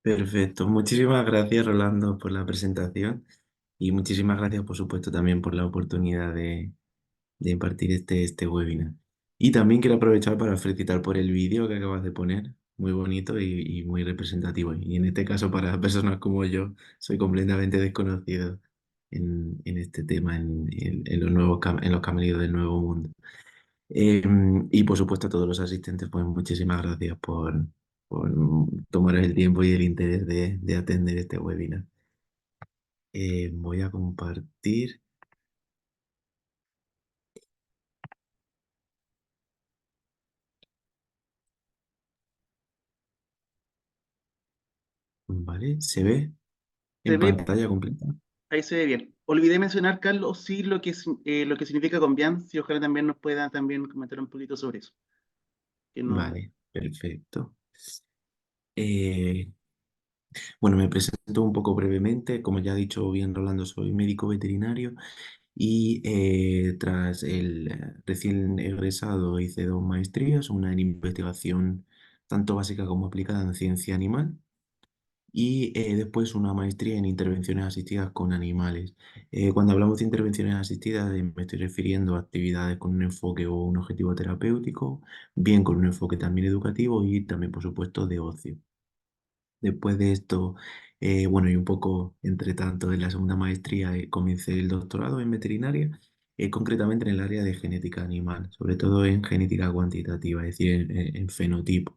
Perfecto. Muchísimas gracias, Rolando, por la presentación y muchísimas gracias, por supuesto, también por la oportunidad de impartir este webinar. Y también quiero aprovechar para felicitar por el vídeo que acabas de poner, muy bonito y muy representativo. Y en este caso, para personas como yo, soy completamente desconocido en este tema, en los en los camellos del Nuevo Mundo. Y por supuesto a todos los asistentes, pues muchísimas gracias por tomar el tiempo y el interés de atender este webinar. Voy a compartir, ¿vale? ¿Se ve Se en ve, pantalla completa? ahí se ve bien. Olvidé mencionar, Carlos, sí, lo que significa Convián, si ojalá también nos pueda también comentar un poquito sobre eso. Que no... Vale, perfecto. Eh, bueno, me presento un poco brevemente. Como ya ha dicho bien Rolando, soy médico veterinario y tras el recién egresado hice dos maestrías, una en investigación tanto básica como aplicada en ciencia animal y después una maestría en intervenciones asistidas con animales. Cuando hablamos de intervenciones asistidas, me estoy refiriendo a actividades con un enfoque o un objetivo terapéutico, bien con un enfoque también educativo y también, por supuesto, de ocio. Después de esto, bueno, y un poco entre tanto, en la segunda maestría comencé el doctorado en veterinaria, concretamente en el área de genética animal, sobre todo en genética cuantitativa, es decir, en fenotipo.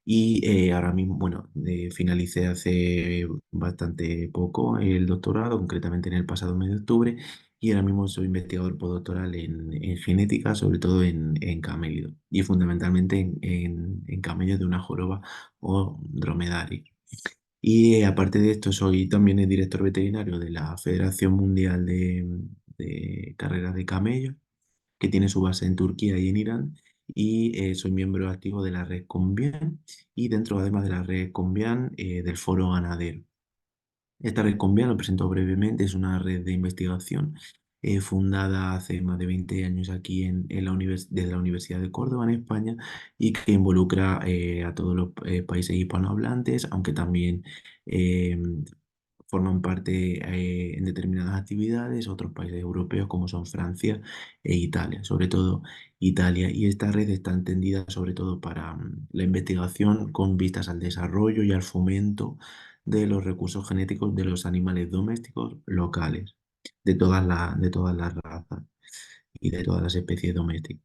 Y ahora mismo, bueno, finalicé hace bastante poco el doctorado, concretamente en el pasado mes de octubre, y ahora mismo soy investigador postdoctoral en genética, sobre todo en camélidos, y fundamentalmente en camellos de una joroba o dromedario. Y aparte de esto, soy también el director veterinario de la Federación Mundial de Carreras de Camellos, que tiene su base en Turquía y en Irán, y soy miembro activo de la red Convian y dentro además de la red Convian del Foro Ganadero. Esta red Convian, lo presento brevemente, es una red de investigación fundada hace más de 20 años aquí desde la Universidad de Córdoba en España y que involucra a todos los países hispanohablantes, aunque también eh, forman parte en determinadas actividades otros países europeos como son Francia e Italia, sobre todo Italia. Y esta red está entendida sobre todo para la investigación con vistas al desarrollo y al fomento de los recursos genéticos de los animales domésticos locales, de todas las razas y de todas las especies domésticas.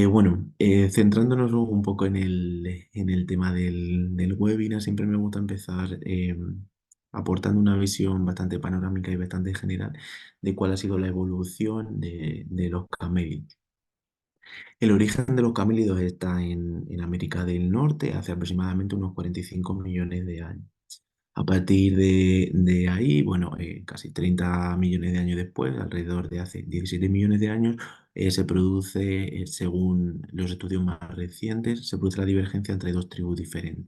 Bueno, centrándonos un poco en el tema del webinar, siempre me gusta empezar aportando una visión bastante panorámica y bastante general de cuál ha sido la evolución de los camélidos. El origen de los camélidos está en América del Norte hace aproximadamente unos 45 millones de años. A partir de ahí, bueno, casi 30 millones de años después, alrededor de hace 17 millones de años, se produce, según los estudios más recientes, se produce la divergencia entre dos tribus diferentes,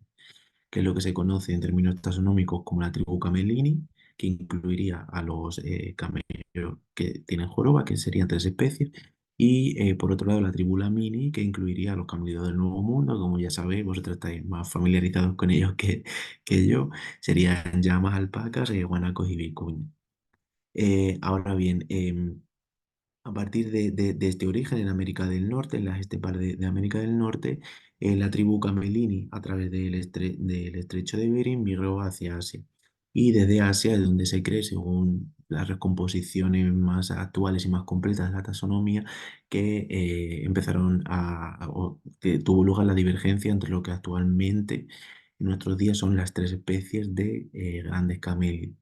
que es lo que se conoce en términos taxonómicos como la tribu Camelini, que incluiría a los camellos que tienen joroba, que serían tres especies, y por otro lado la tribu Lamini, que incluiría a los camellidos del Nuevo Mundo, como ya sabéis, vosotros estáis más familiarizados con ellos que yo, serían llamas, alpacas, guanacos y vicuñas. Ahora bien, a partir de este origen en América del Norte, en las estepas de América del Norte, la tribu Camelini, a través del estrecho de Bering, migró hacia Asia. Y desde Asia es donde se cree, según las recomposiciones más actuales y más completas de la taxonomía, que empezaron o que tuvo lugar la divergencia entre lo que actualmente en nuestros días son las tres especies de grandes camélidos.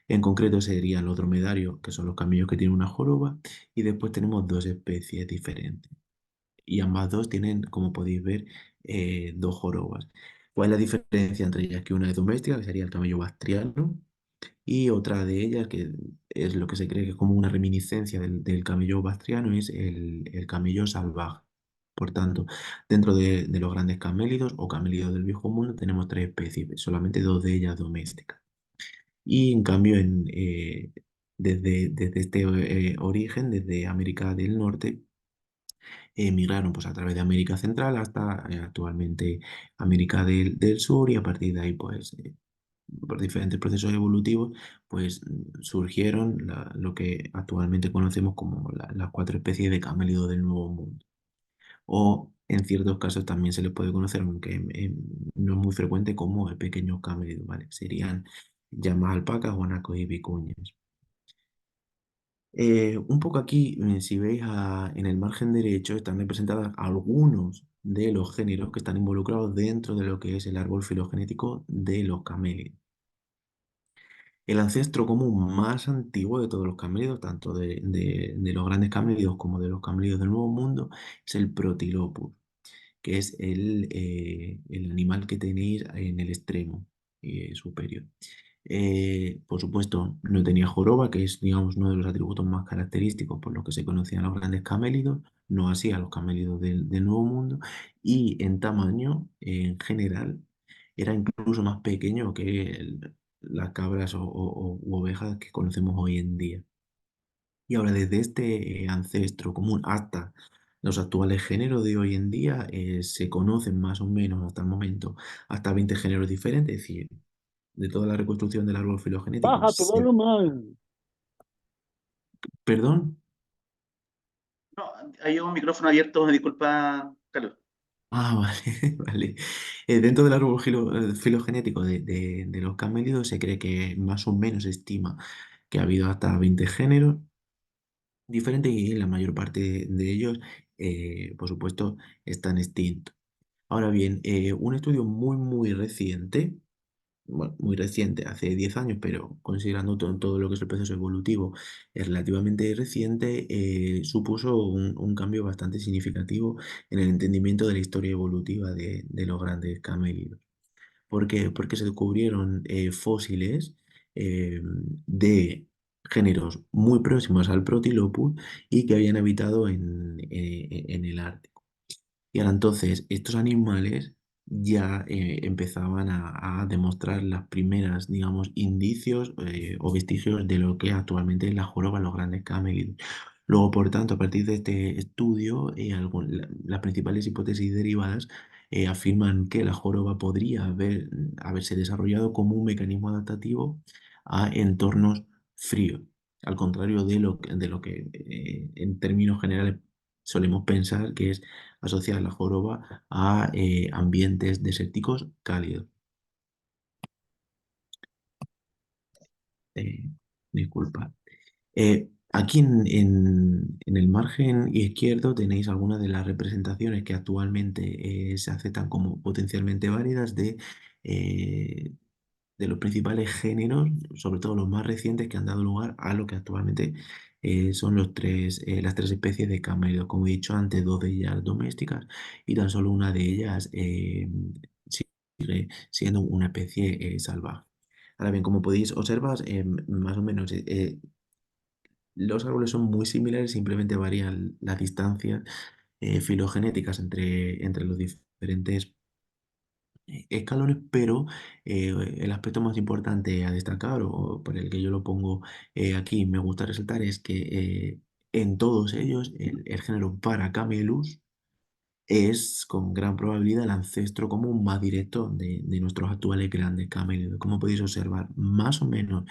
En concreto serían los dromedarios, que son los camellos que tienen una joroba, y después tenemos dos especies diferentes. Y ambas dos tienen, como podéis ver, dos jorobas. ¿Cuál es la diferencia entre ellas? Que una es doméstica, que sería el camello bastriano, y otra de ellas, que es lo que se cree que es como una reminiscencia del camello bastriano, es el camello salvaje. Por tanto, dentro de los grandes camélidos o camélidos del viejo mundo tenemos tres especies, solamente dos de ellas domésticas. Y en cambio, desde este origen, desde América del Norte, emigraron pues a través de América Central hasta actualmente América del Sur y a partir de ahí pues por diferentes procesos evolutivos pues surgieron lo que actualmente conocemos como las cuatro especies de camélidos del Nuevo Mundo. O en ciertos casos también se les puede conocer, aunque no es muy frecuente, como pequeños camélidos, ¿vale? Serían llamas alpacas, guanacos y vicuñas. Un poco aquí, si veis en el margen derecho, están representadas algunos de los géneros que están involucrados dentro de lo que es el árbol filogenético de los camélidos. El ancestro común más antiguo de todos los camélidos, tanto de los grandes camélidos como de los camélidos del Nuevo Mundo, es el Protilopus, que es el animal que tenéis en el extremo superior. Por supuesto, no tenía joroba, que es, digamos, uno de los atributos más característicos por los que se conocían los grandes camélidos, no así a los camélidos del Nuevo Mundo, y en tamaño, en general, era incluso más pequeño que las cabras u ovejas que conocemos hoy en día. Y ahora, desde este ancestro común hasta los actuales géneros de hoy en día, se conocen más o menos hasta el momento hasta 20 géneros diferentes, es decir, de toda la reconstrucción del árbol filogenético. Baja tu volumen. Perdón. No, hay un micrófono abierto, me disculpa, Carlos. Ah, vale, vale. Dentro del árbol filogenético de los camélidos se cree que más o menos se estima que ha habido hasta 20 géneros diferentes y la mayor parte de ellos, por supuesto, están extintos. Ahora bien, un estudio muy reciente, bueno, muy reciente, hace 10 años, pero considerando todo lo que es el proceso evolutivo, es relativamente reciente, supuso un cambio bastante significativo en el entendimiento de la historia evolutiva de los grandes camélidos. ¿Por qué? Porque se descubrieron fósiles de géneros muy próximos al Protilopus y que habían habitado en el Ártico. Y ahora entonces estos animales ya empezaban a demostrar las primeras, digamos, indicios o vestigios de lo que actualmente es la joroba, los grandes camélidos. Luego, por tanto, a partir de este estudio, las principales hipótesis derivadas afirman que la joroba podría haberse desarrollado como un mecanismo adaptativo a entornos fríos, al contrario de lo que en términos generales solemos pensar que es asociar la joroba a ambientes desérticos cálidos. Eh, disculpa. Aquí en el margen izquierdo tenéis algunas de las representaciones que actualmente se aceptan como potencialmente válidas eh, de los principales géneros, sobre todo los más recientes que han dado lugar a lo que actualmente son las tres especies de camélidos. Como he dicho antes, dos de ellas domésticas y tan solo una de ellas sigue siendo una especie salvaje. Ahora bien, como podéis observar, más o menos los árboles son muy similares, simplemente varían las distancias filogenéticas entre los diferentes escalones, pero el aspecto más importante a destacar, o por el que yo lo pongo aquí, me gusta resaltar, es que en todos ellos el género Paracamelus es con gran probabilidad el ancestro común más directo de nuestros actuales grandes camélidos. Como podéis observar, más o menos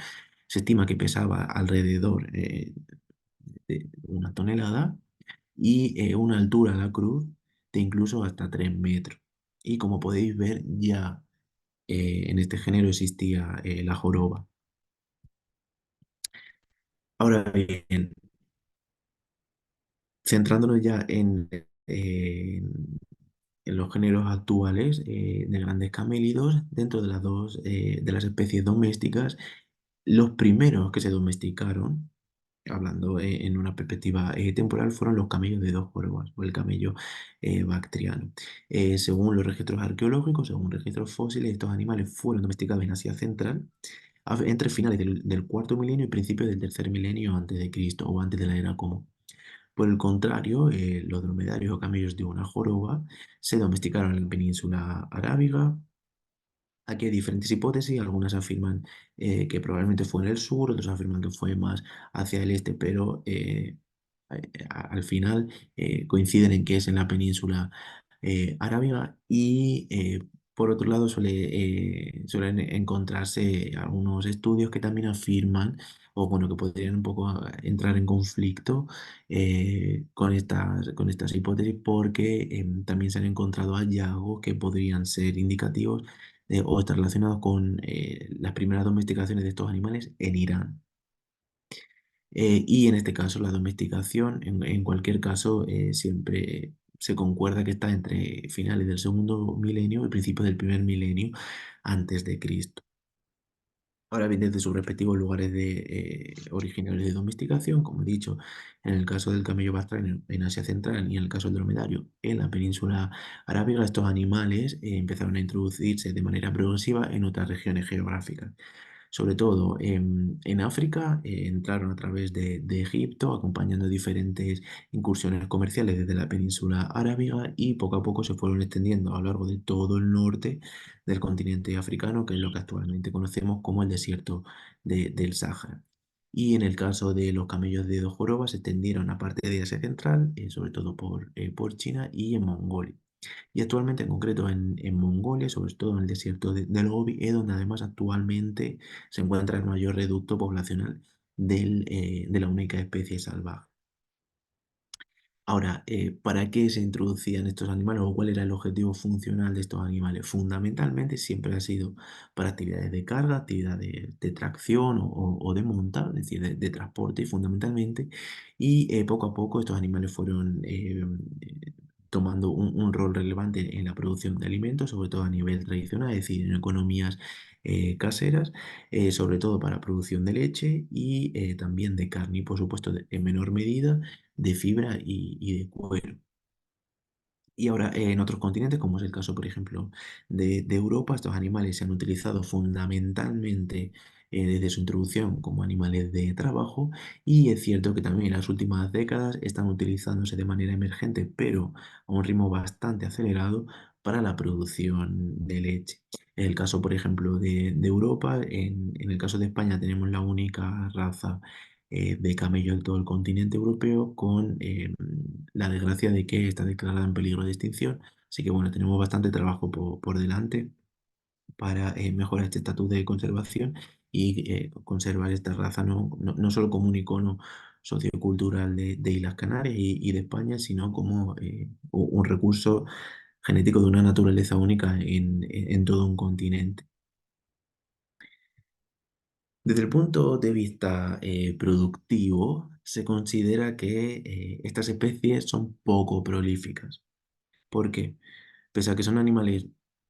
se estima que pesaba alrededor de 1 tonelada y una altura a la cruz de incluso hasta 3 metros. Y como podéis ver, ya en este género existía la joroba. Ahora bien, centrándonos ya en los géneros actuales de grandes camélidos, dentro de las dos de las especies domésticas, los primeros que se domesticaron, hablando en una perspectiva temporal, fueron los camellos de dos jorobas o el camello bactriano. Según los registros arqueológicos, según registros fósiles, estos animales fueron domesticados en Asia Central entre finales del cuarto milenio y principios del tercer milenio antes de Cristo o antes de la era común. Por el contrario, los dromedarios o camellos de una joroba se domesticaron en la península arábiga. Aquí hay diferentes hipótesis, algunas afirman que probablemente fue en el sur, otros afirman que fue más hacia el este, pero al final coinciden en que es en la península arábiga y por otro lado suelen encontrarse algunos estudios que también afirman o bueno, que podrían un poco entrar en conflicto con estas hipótesis porque también se han encontrado hallazgos que podrían ser indicativos o estar relacionados con las primeras domesticaciones de estos animales en Irán. Y en este caso, la domesticación, en cualquier caso, siempre se concuerda que está entre finales del segundo milenio y principios del primer milenio antes de Cristo. Ahora bien, desde sus respectivos lugares originales de domesticación, como he dicho, en el caso del camello bastral en Asia Central y en el caso del dromedario en la península arábiga, estos animales empezaron a introducirse de manera progresiva en otras regiones geográficas. Sobre todo en África, entraron a través de Egipto, acompañando diferentes incursiones comerciales desde la península arábiga y poco a poco se fueron extendiendo a lo largo de todo el norte del continente africano, que es lo que actualmente conocemos como el desierto del Sáhara. Y en el caso de los camellos de dos jorobas, se extendieron a parte de Asia Central, sobre todo por China y en Mongolia. Y actualmente, en concreto en Mongolia, sobre todo en el desierto del Gobi, es donde además actualmente se encuentra el mayor reducto poblacional de la única especie salvaje. Ahora, ¿para qué se introducían estos animales o cuál era el objetivo funcional de estos animales? Fundamentalmente siempre ha sido para actividades de carga, actividades de tracción o de monta, es decir, de transporte fundamentalmente, y poco a poco estos animales fueron tomando un rol relevante en la producción de alimentos, sobre todo a nivel tradicional, es decir, en economías caseras, sobre todo para producción de leche y también de carne y por supuesto en menor medida de fibra y de cuero. Y ahora en otros continentes, como es el caso, por ejemplo, de Europa, estos animales se han utilizado fundamentalmente desde su introducción como animales de trabajo y es cierto que también en las últimas décadas están utilizándose de manera emergente, pero a un ritmo bastante acelerado para la producción de leche. En el caso, por ejemplo, de Europa, en el caso de España tenemos la única raza de camello en todo el continente europeo con la desgracia de que está declarada en peligro de extinción. Así que bueno, tenemos bastante trabajo por delante para mejorar este estatus de conservación y conservar esta raza no solo como un icono sociocultural de Islas Canarias y de España, sino como un recurso genético de una naturaleza única en todo un continente. Desde el punto de vista productivo, se considera que estas especies son poco prolíficas. ¿Por qué? Pese a que son animales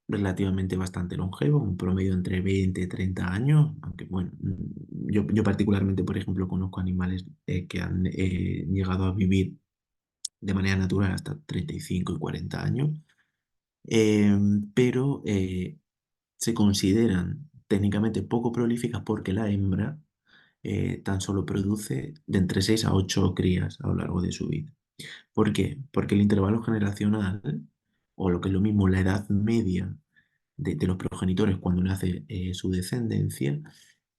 relativamente bastante longevos, un promedio entre 20 y 30 años, aunque bueno, yo particularmente, por ejemplo, conozco animales que han llegado a vivir de manera natural hasta 35 y 40 años, pero se consideran técnicamente poco prolíficas porque la hembra tan solo produce de entre 6 a 8 crías a lo largo de su vida. ¿Por qué? Porque el intervalo generacional, o lo que es lo mismo, la edad media de los progenitores cuando nace su descendencia,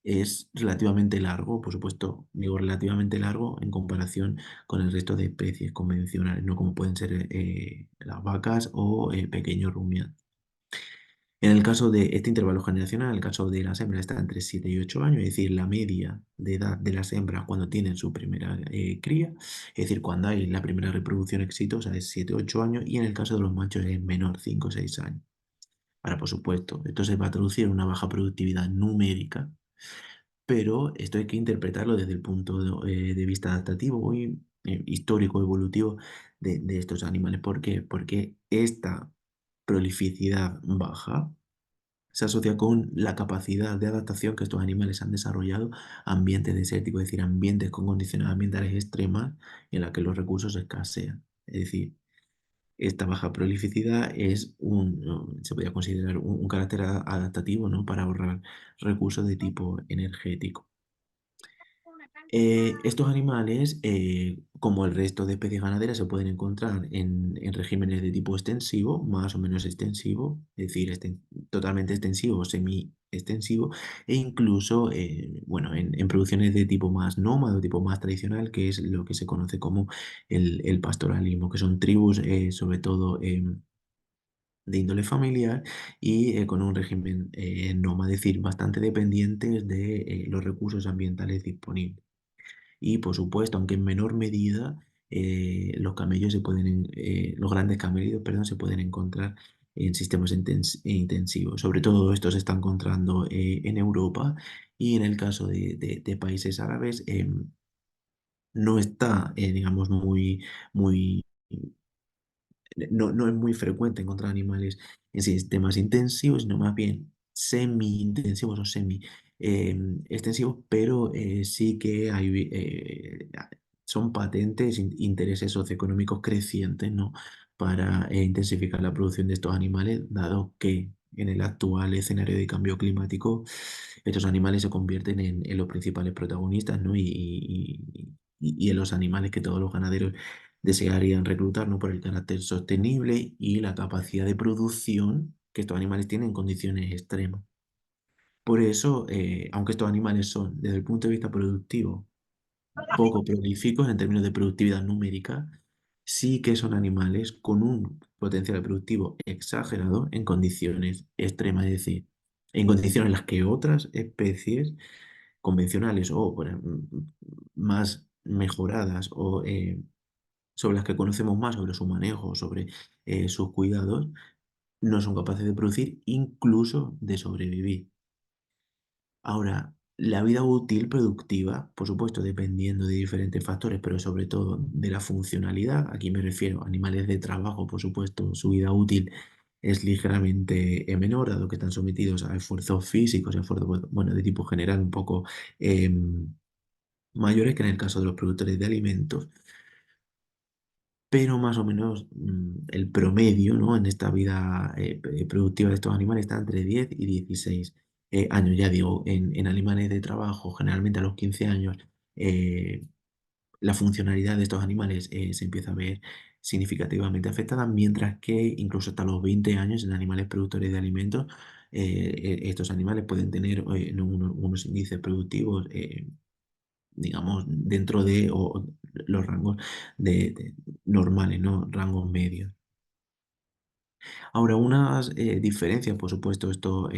es relativamente largo, por supuesto, digo relativamente largo en comparación con el resto de especies convencionales, no como pueden ser las vacas o pequeños rumiantes. En el caso de este intervalo generacional, en el caso de las hembras está entre 7 y 8 años, es decir, la media de edad de las hembras cuando tienen su primera cría, es decir, cuando hay la primera reproducción exitosa es 7 o 8 años y en el caso de los machos es menor, 5 o 6 años. Ahora, por supuesto, esto se va a traducir en una baja productividad numérica, pero esto hay que interpretarlo desde el punto de vista adaptativo y histórico, evolutivo de estos animales. ¿Por qué? Porque esta prolificidad baja se asocia con la capacidad de adaptación que estos animales han desarrollado a ambientes desérticos, es decir, ambientes con condiciones ambientales extremas en las que los recursos escasean. Es decir, esta baja prolificidad es se podría considerar un carácter adaptativo, ¿no? Para ahorrar recursos de tipo energético. Estos animales, como el resto de especies ganaderas, se pueden encontrar en regímenes de tipo extensivo, más o menos extensivo, es decir, totalmente extensivo o semi-extensivo, e incluso bueno, en producciones de tipo más nómado, tipo más tradicional, que es lo que se conoce como el pastoralismo, que son tribus, sobre todo de índole familiar y con un régimen nómada, es decir, bastante dependientes de los recursos ambientales disponibles. Y por supuesto, aunque en menor medida, los camellos se pueden, los grandes camellos, perdón, se pueden encontrar en sistemas intensivos. Sobre todo esto se está encontrando en Europa y en el caso de países árabes no está, digamos, muy no es muy frecuente encontrar animales en sistemas intensivos, sino más bien semi-intensivos o semi-extensivos, pero sí que hay, son patentes intereses socioeconómicos crecientes, ¿no? Para intensificar la producción de estos animales, dado que en el actual escenario de cambio climático estos animales se convierten en los principales protagonistas, ¿no? Y en los animales que todos los ganaderos desearían reclutar, ¿no? Por el carácter sostenible y la capacidad de producción que estos animales tienen en condiciones extremas. Por eso, aunque estos animales son, desde el punto de vista productivo, poco prolíficos en términos de productividad numérica, sí que son animales con un potencial productivo exagerado en condiciones extremas, es decir, en condiciones en las que otras especies convencionales o más mejoradas o sobre las que conocemos más, sobre su manejo, sobre sus cuidados, no son capaces de producir, incluso de sobrevivir. Ahora, la vida útil productiva, por supuesto, dependiendo de diferentes factores, pero sobre todo de la funcionalidad, aquí me refiero a animales de trabajo, por supuesto, su vida útil es ligeramente menor, dado que están sometidos a esfuerzos físicos, esfuerzos, bueno, de tipo general un poco mayores que en el caso de los productores de alimentos, pero más o menos el promedio, ¿no? En esta vida productiva de estos animales está entre 10 y 16 años. Ya digo, en animales de trabajo, generalmente a los 15 años, eh, la funcionalidad de estos animales se empieza a ver significativamente afectada, mientras que incluso hasta los 20 años en animales productores de alimentos, estos animales pueden tener unos índices productivos digamos, dentro de los rangos normales, ¿no? Rangos medios. Ahora, unas diferencias, por supuesto, esto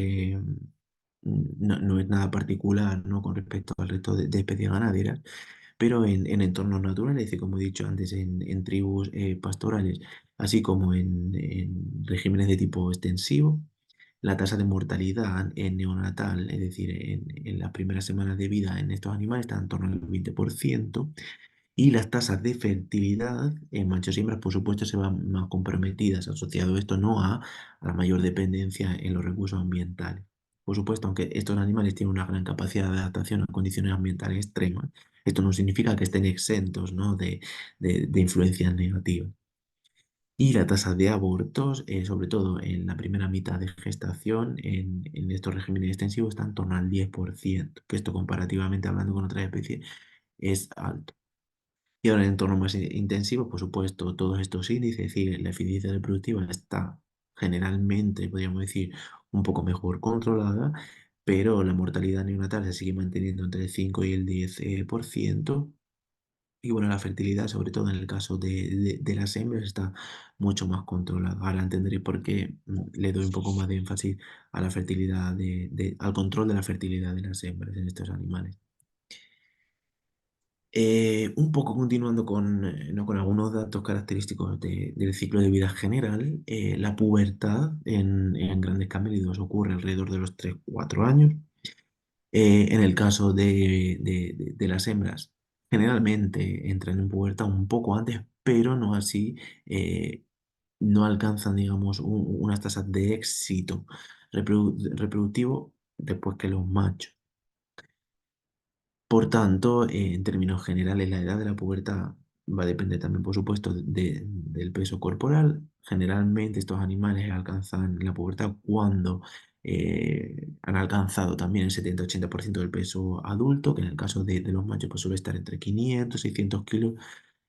no es nada particular, ¿no? Con respecto al resto de especies ganaderas, pero en entornos naturales, es decir, como he dicho antes, en tribus pastorales, así como en regímenes de tipo extensivo, la tasa de mortalidad en neonatal, es decir, en las primeras semanas de vida en estos animales, está en torno al 20%, y las tasas de fertilidad en machos y hembras, por supuesto, se van más comprometidas, asociado esto no a la mayor dependencia en los recursos ambientales. Por supuesto, aunque estos animales tienen una gran capacidad de adaptación a condiciones ambientales extremas, esto no significa que estén exentos, ¿no? de influencias negativas. Y la tasa de abortos, sobre todo en la primera mitad de gestación, en estos regímenes extensivos, está en torno al 10%, que esto comparativamente hablando con otras especies es alto. Y ahora en entornos más intensivos, por supuesto, todos estos índices, es decir, la eficiencia reproductiva está generalmente, podríamos decir, un poco mejor controlada, pero la mortalidad neonatal se sigue manteniendo entre el 5 y el 10%. Y bueno, la fertilidad, sobre todo en el caso de las hembras, está mucho más controlada. Ahora entenderé por qué le doy un poco más de énfasis a la fertilidad, al control de la fertilidad de las hembras en estos animales. Un poco continuando ¿no? con algunos datos característicos del ciclo de vida general, la pubertad en grandes camélidos ocurre alrededor de los 3 4 años. En el caso de las hembras, generalmente entran en pubertad un poco antes, pero no así, eh, no alcanzan, digamos, unas tasas de éxito reproductivo después que los machos. Por tanto, en términos generales, la edad de la pubertad va a depender también, por supuesto, del peso corporal. Generalmente estos animales alcanzan la pubertad cuando han alcanzado también el 70-80% del peso adulto, que en el caso de los machos pues suele estar entre 500-600 kilos,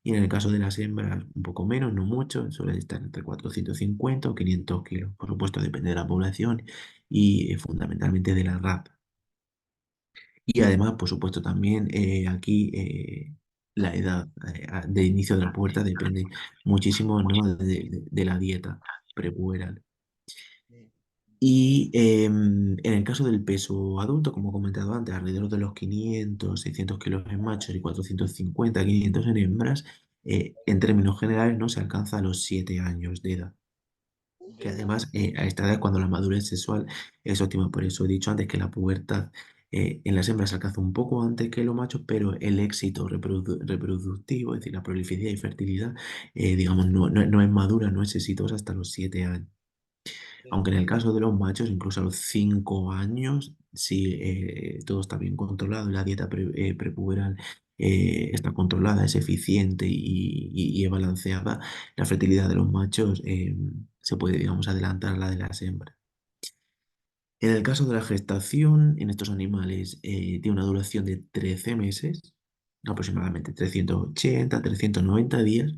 y en el caso de las hembras un poco menos, no mucho, suele estar entre 450 o 500 kilos. Por supuesto, depende de la población y fundamentalmente de la raza. Y además, por supuesto, también aquí la edad de inicio de la pubertad depende muchísimo, ¿no? de la dieta prepuberal. Y en el caso del peso adulto, como he comentado antes, alrededor de los 500-600 kilos en machos y 450-500 en hembras, en términos generales no se alcanza a los 7 años de edad. Que además a esta edad es cuando la madurez sexual es óptima. Por eso he dicho antes que la pubertad en las hembras se alcanza un poco antes que en los machos, pero el éxito reproductivo, es decir, la prolificidad y fertilidad, digamos, no es madura, no es exitosa hasta los 7 años. Aunque en el caso de los machos, incluso a los 5 años, si todo está bien controlado y la dieta prepuberal está controlada, es eficiente y es balanceada, la fertilidad de los machos se puede, digamos, adelantar a la de las hembras. En el caso de la gestación, en estos animales tiene una duración de 13 meses, aproximadamente 380-390 días,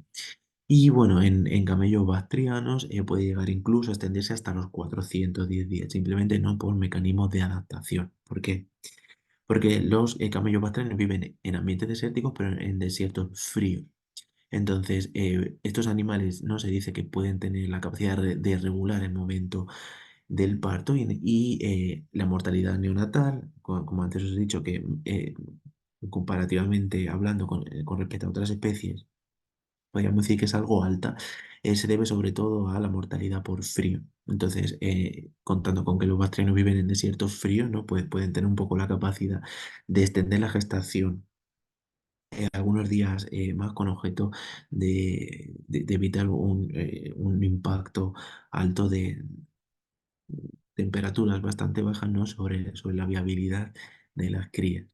y bueno, en camellos bactrianos puede llegar incluso a extenderse hasta los 410 días, simplemente no por mecanismos de adaptación. ¿Por qué? Porque los camellos bactrianos viven en ambientes desérticos, pero en desiertos fríos. Entonces, estos animales no se dice que pueden tener la capacidad de regular el momento del parto y la mortalidad neonatal, como antes os he dicho, que comparativamente hablando con respecto a otras especies, podríamos decir que es algo alta, se debe sobre todo a la mortalidad por frío. Entonces, contando con que los bactrianos viven en desiertos fríos, ¿no? Pues pueden tener un poco la capacidad de extender la gestación algunos días más con objeto de evitar un impacto alto de temperaturas bastante bajas, ¿no? sobre la viabilidad de las crías.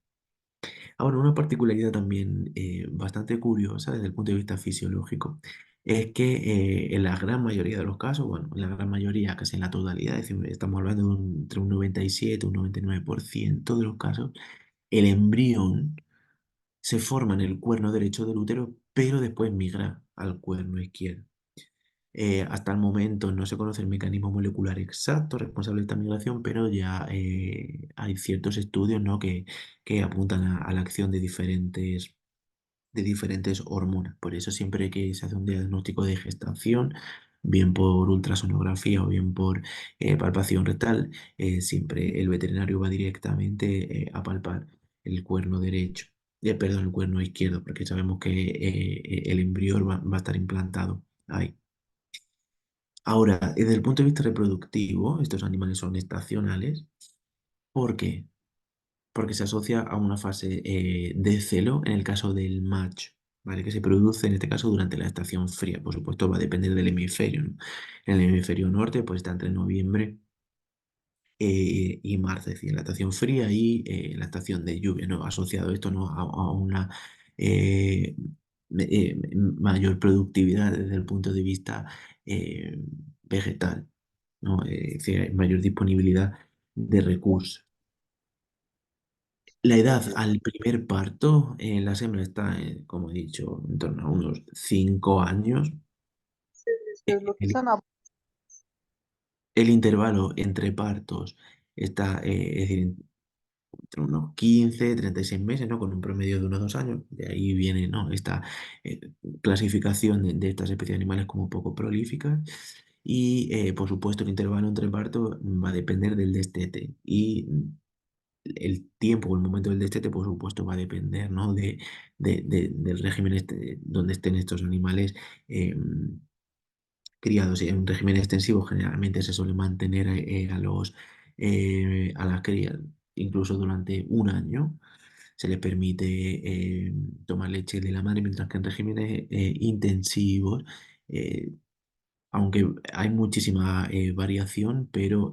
Ahora, una particularidad también bastante curiosa desde el punto de vista fisiológico es que en la gran mayoría de los casos, bueno, en la gran mayoría, casi en la totalidad, es decir, estamos hablando de entre un 97 y un 99% de los casos, el embrión se forma en el cuerno derecho del útero, pero después migra al cuerno izquierdo. Hasta el momento no se conoce el mecanismo molecular exacto responsable de esta migración, pero ya hay ciertos estudios, ¿no? que apuntan a la acción de diferentes hormonas. Por eso siempre que se hace un diagnóstico de gestación, bien por ultrasonografía o bien por palpación rectal, siempre el veterinario va directamente a palpar el cuerno derecho, perdón, el cuerno izquierdo, porque sabemos que el embrión va a estar implantado ahí. Ahora, desde el punto de vista reproductivo, estos animales son estacionales. ¿Por qué? Porque se asocia a una fase de celo en el caso del macho, ¿vale? Que se produce en este caso durante la estación fría. Por supuesto, va a depender del hemisferio, ¿no? En el hemisferio norte, pues está entre noviembre y marzo, es decir, la estación fría y la estación de lluvia, ¿no? Asociado esto, ¿no? a una eh, mayor productividad desde el punto de vista eh, vegetal, ¿no? Es decir, hay mayor disponibilidad de recursos. La edad al primer parto en las hembras está, como he dicho, en torno a unos 5 años. El, el intervalo entre partos está, es decir, entre unos 15-36 meses, ¿no? Con un promedio de unos 2 años. De ahí viene, ¿no? Esta eh, clasificación de estas especies de animales como poco prolíficas. Y, por supuesto, el intervalo entre partos va a depender del destete. Y el tiempo o el momento del destete, por supuesto, va a depender, ¿no? del régimen donde estén estos animales criados. En un régimen extensivo generalmente se suele mantener a las crías incluso durante un año. Se les permite tomar leche de la madre, mientras que en regímenes intensivos, eh, aunque hay muchísima variación, pero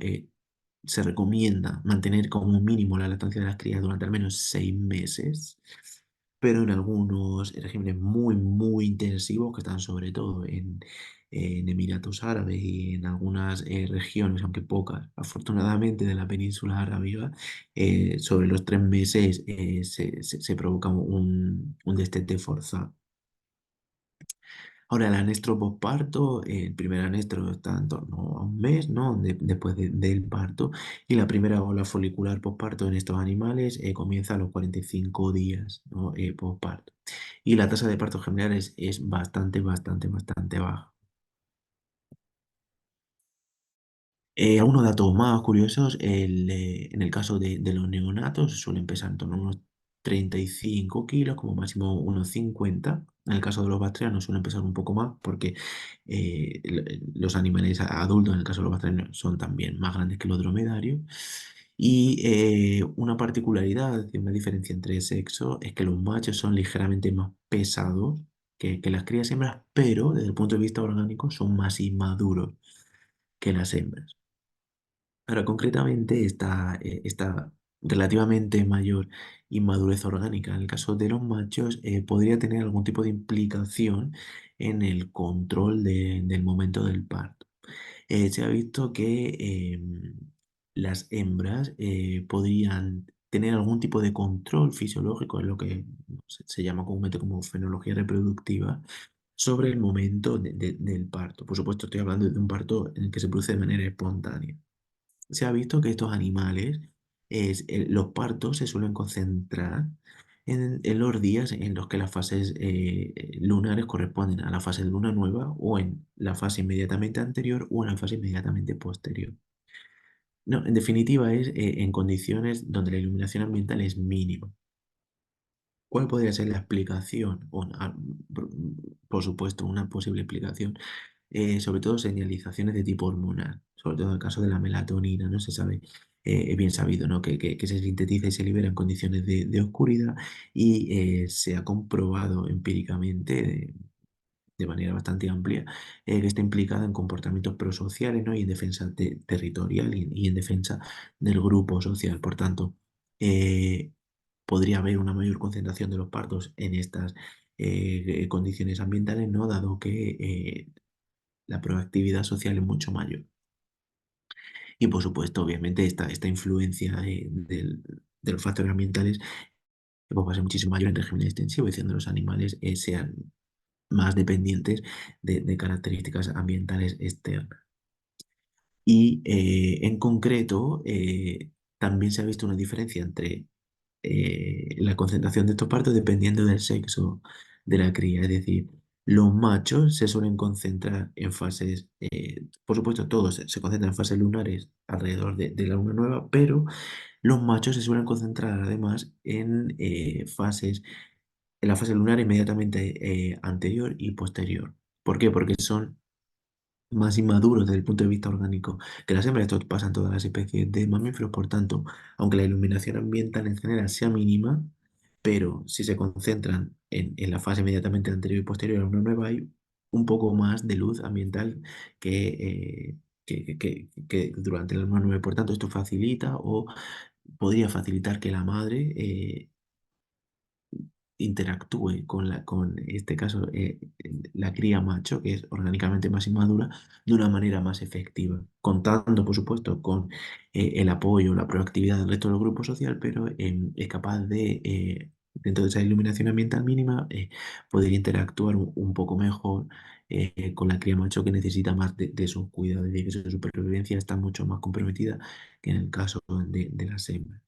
se recomienda mantener como mínimo la lactancia de las crías durante al menos 6 meses, pero en algunos regímenes muy, muy intensivos, que están sobre todo en Emiratos Árabes y en algunas regiones, aunque pocas, afortunadamente, de la península arábiga, sobre los 3 meses se provoca un destete forzado. Ahora, el anestro posparto, el primer anestro está en torno a un mes, ¿no? Después del parto, y la primera ola folicular posparto en estos animales comienza a los 45 días, ¿no? Posparto. Y la tasa de partos generales es bastante baja. Algunos datos más curiosos, en el caso de los neonatos suelen pesar en torno a unos 35 kilos, como máximo unos 50. En el caso de los bacterianos suelen pesar un poco más porque los animales adultos, en el caso de los bacterianos, son también más grandes que los dromedarios. Y una particularidad, una diferencia entre sexos, es que los machos son ligeramente más pesados que las crías hembras, pero desde el punto de vista orgánico son más inmaduros que las hembras. Ahora, concretamente, esta relativamente mayor inmadurez orgánica en el caso de los machos podría tener algún tipo de implicación en el control del momento del parto. Se ha visto que las hembras podrían tener algún tipo de control fisiológico, es lo que se llama comúnmente como fenología reproductiva, sobre el momento del parto. Por supuesto, estoy hablando de un parto en el que se produce de manera espontánea. Se ha visto que estos animales, los partos se suelen concentrar en los días en los que las fases lunares corresponden a la fase de luna nueva o en la fase inmediatamente anterior o en la fase inmediatamente posterior. No, en definitiva es en condiciones donde la iluminación ambiental es mínima. ¿Cuál podría ser la explicación? Por supuesto, una posible explicación, sobre todo señalizaciones de tipo hormonal, sobre todo en el caso de la melatonina, no se sabe, es bien sabido, ¿no? Que se sintetiza y se libera en condiciones de oscuridad y se ha comprobado empíricamente de manera bastante amplia que está implicada en comportamientos prosociales, ¿no? Y en defensa territorial y en defensa del grupo social. Por tanto, eh, podría haber una mayor concentración de los partos en estas condiciones ambientales, ¿no? Dado que la proactividad social es mucho mayor. Y por supuesto, obviamente, esta influencia de los factores ambientales pues, va a ser muchísimo mayor en régimen extensivo, diciendo que los animales sean más dependientes de características ambientales externas. Y en concreto, también se ha visto una diferencia entre la concentración de estos partos dependiendo del sexo de la cría. Es decir, los machos se suelen concentrar en fases, por supuesto, todos se concentran en fases lunares alrededor de la luna nueva, pero los machos se suelen concentrar además en la fase lunar inmediatamente anterior y posterior. ¿Por qué? Porque son más inmaduros desde el punto de vista orgánico que las hembras. Esto pasa en todas las especies de mamíferos, por tanto, aunque la iluminación ambiental en general sea mínima, pero si se concentran en la fase inmediatamente anterior y posterior a una nueva, hay un poco más de luz ambiental que durante la luna nueva. Por tanto, esto facilita o podría facilitar que la madre interactúe con este caso, la cría macho, que es orgánicamente más inmadura, de una manera más efectiva, contando, por supuesto, con el apoyo, la proactividad del resto del grupo social, pero es capaz de, dentro de esa iluminación ambiental mínima, poder interactuar un poco mejor con la cría macho que necesita más de sus cuidados, de que su supervivencia está mucho más comprometida que en el caso de las hembras.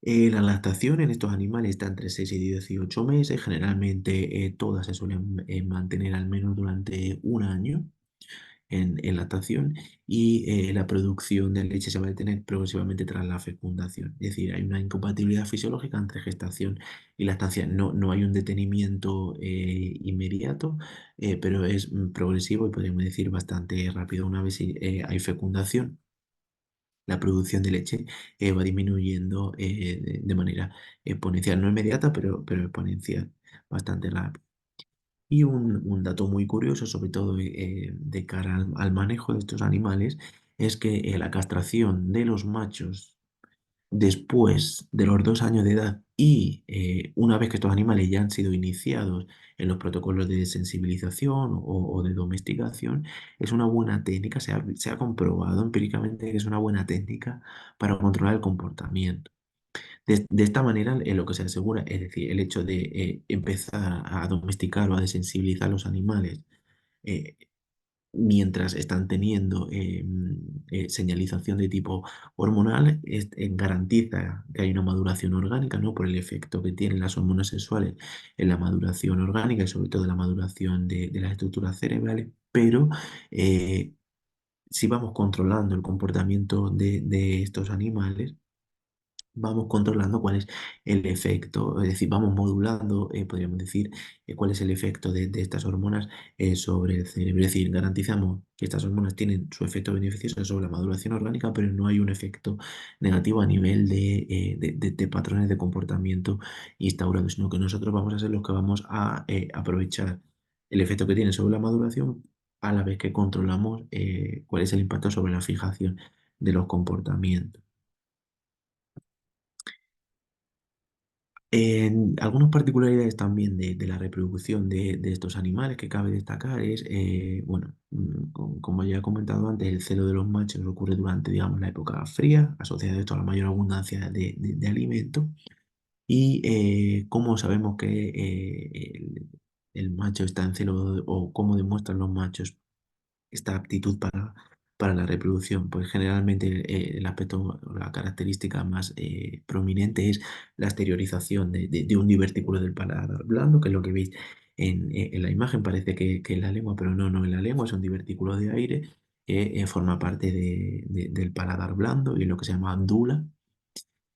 La lactación en estos animales está entre 6 y 18 meses. Generalmente todas se suelen mantener al menos durante un año en lactación y la producción de leche se va a detener progresivamente tras la fecundación. Es decir, hay una incompatibilidad fisiológica entre gestación y lactancia. No hay un detenimiento inmediato, pero es progresivo y podríamos decir bastante rápido. Una vez hay fecundación, la producción de leche va disminuyendo de manera exponencial, no inmediata, pero exponencial, bastante rápido. Y un dato muy curioso, sobre todo de cara al manejo de estos animales, es que la castración de los machos después de los 2 años de edad Y una vez que estos animales ya han sido iniciados en los protocolos de sensibilización o de domesticación, es una buena técnica, se ha comprobado empíricamente que es una buena técnica para controlar el comportamiento. De esta manera, lo que se asegura, es decir, el hecho de empezar a domesticar o a desensibilizar los animales eh, mientras están teniendo señalización de tipo hormonal, garantiza que hay una maduración orgánica, ¿no? Por el efecto que tienen las hormonas sexuales en la maduración orgánica y sobre todo en la maduración de las estructuras cerebrales, pero eh, si vamos controlando el comportamiento de estos animales, vamos controlando cuál es el efecto, es decir, vamos modulando, podríamos decir, cuál es el efecto de estas hormonas sobre el cerebro. Es decir, garantizamos que estas hormonas tienen su efecto beneficioso sobre la maduración orgánica, pero no hay un efecto negativo a nivel de patrones de comportamiento instaurados, sino que nosotros vamos a ser los que vamos a aprovechar el efecto que tiene sobre la maduración a la vez que controlamos cuál es el impacto sobre la fijación de los comportamientos. Algunas particularidades también de la reproducción de estos animales que cabe destacar es, bueno, como ya he comentado antes, el celo de los machos ocurre durante, digamos, la época fría, asociado esto a la mayor abundancia de alimentos. Y cómo sabemos que el macho está en celo o cómo demuestran los machos esta aptitud para la reproducción? Pues generalmente el aspecto, la característica más prominente es la exteriorización de un divertículo del paladar blando, que es lo que veis en la imagen. Parece que es la lengua, pero no es la lengua, es un divertículo de aire que forma parte del paladar blando y lo que se llama dula.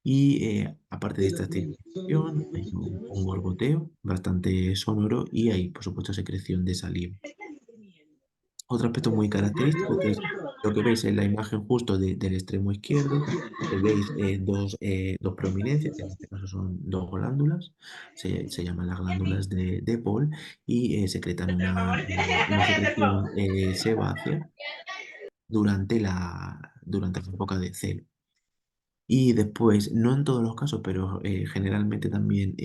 Y aparte de esta exteriorización, hay un borboteo bastante sonoro y hay, por supuesto, secreción de saliva. Otro aspecto muy característico, que es lo que veis en la imagen justo del extremo izquierdo, veis dos prominencias, que en este caso son dos glándulas, se llaman las glándulas de Paul, y secretan una secreción sebácea durante la época de celo. Y después, no en todos los casos, pero generalmente también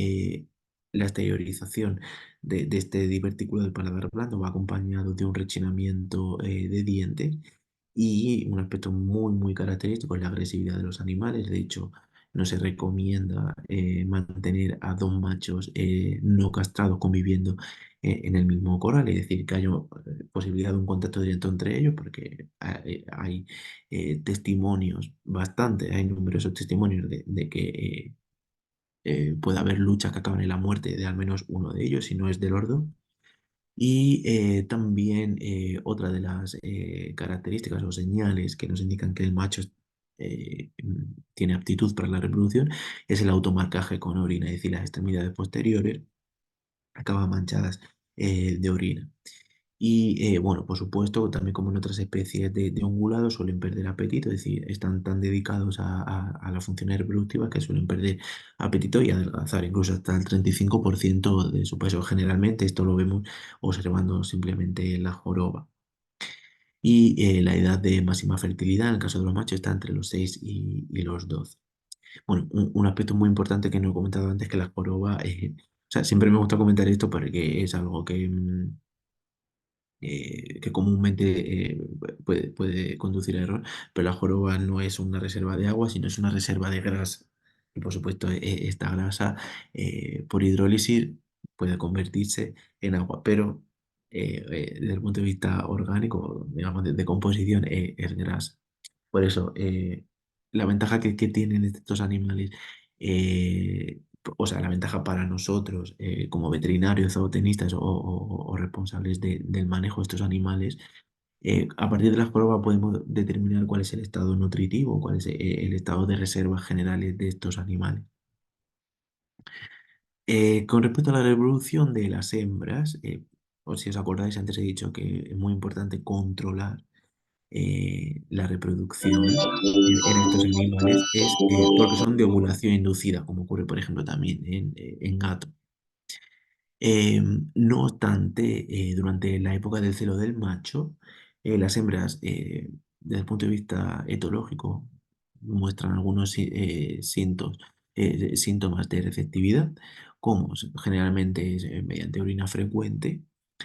la exteriorización de este divertículo del paladar blando va acompañado de un rechinamiento de dientes y un aspecto muy característico es la agresividad de los animales. De hecho, no se recomienda mantener a dos machos no castrados conviviendo en el mismo corral, es decir, que haya posibilidad de un contacto directo entre ellos, porque hay testimonios, bastante, hay numerosos testimonios de que puede haber luchas que acaban en la muerte de al menos uno de ellos, si no es del ordo. Y también otra de las características o señales que nos indican que el macho tiene aptitud para la reproducción es el automarcaje con orina, es decir, las extremidades posteriores acaban manchadas de orina. Y bueno, por supuesto, también como en otras especies de ungulados suelen perder apetito, es decir, están tan dedicados a las funciones reproductivas que suelen perder apetito y adelgazar incluso hasta el 35% de su peso. Generalmente esto lo vemos observando simplemente la joroba. Y la edad de máxima fertilidad en el caso de los machos está entre los 6 y los 12. Bueno, un aspecto muy importante que no he comentado antes, que la joroba, o sea, siempre me gusta comentar esto porque es algo que comúnmente puede conducir a error, pero la joroba no es una reserva de agua, sino es una reserva de grasa. Y por supuesto, esta grasa por hidrólisis puede convertirse en agua, pero desde el punto de vista orgánico, digamos, de composición, es grasa. Por eso, la ventaja que tienen estos animales, o sea, la ventaja para nosotros como veterinarios, zootenistas o responsables del manejo de estos animales, a partir de las pruebas podemos determinar cuál es el estado nutritivo, cuál es el estado de reservas generales de estos animales. Con respecto a la reproducción de las hembras, o si os acordáis, antes he dicho que es muy importante controlar la reproducción en estos animales es porque son de ovulación inducida, como ocurre, por ejemplo, también en gatos. No obstante, durante la época del celo del macho, las hembras, desde el punto de vista etológico, muestran algunos síntomas síntomas de receptividad, como generalmente es mediante orina frecuente.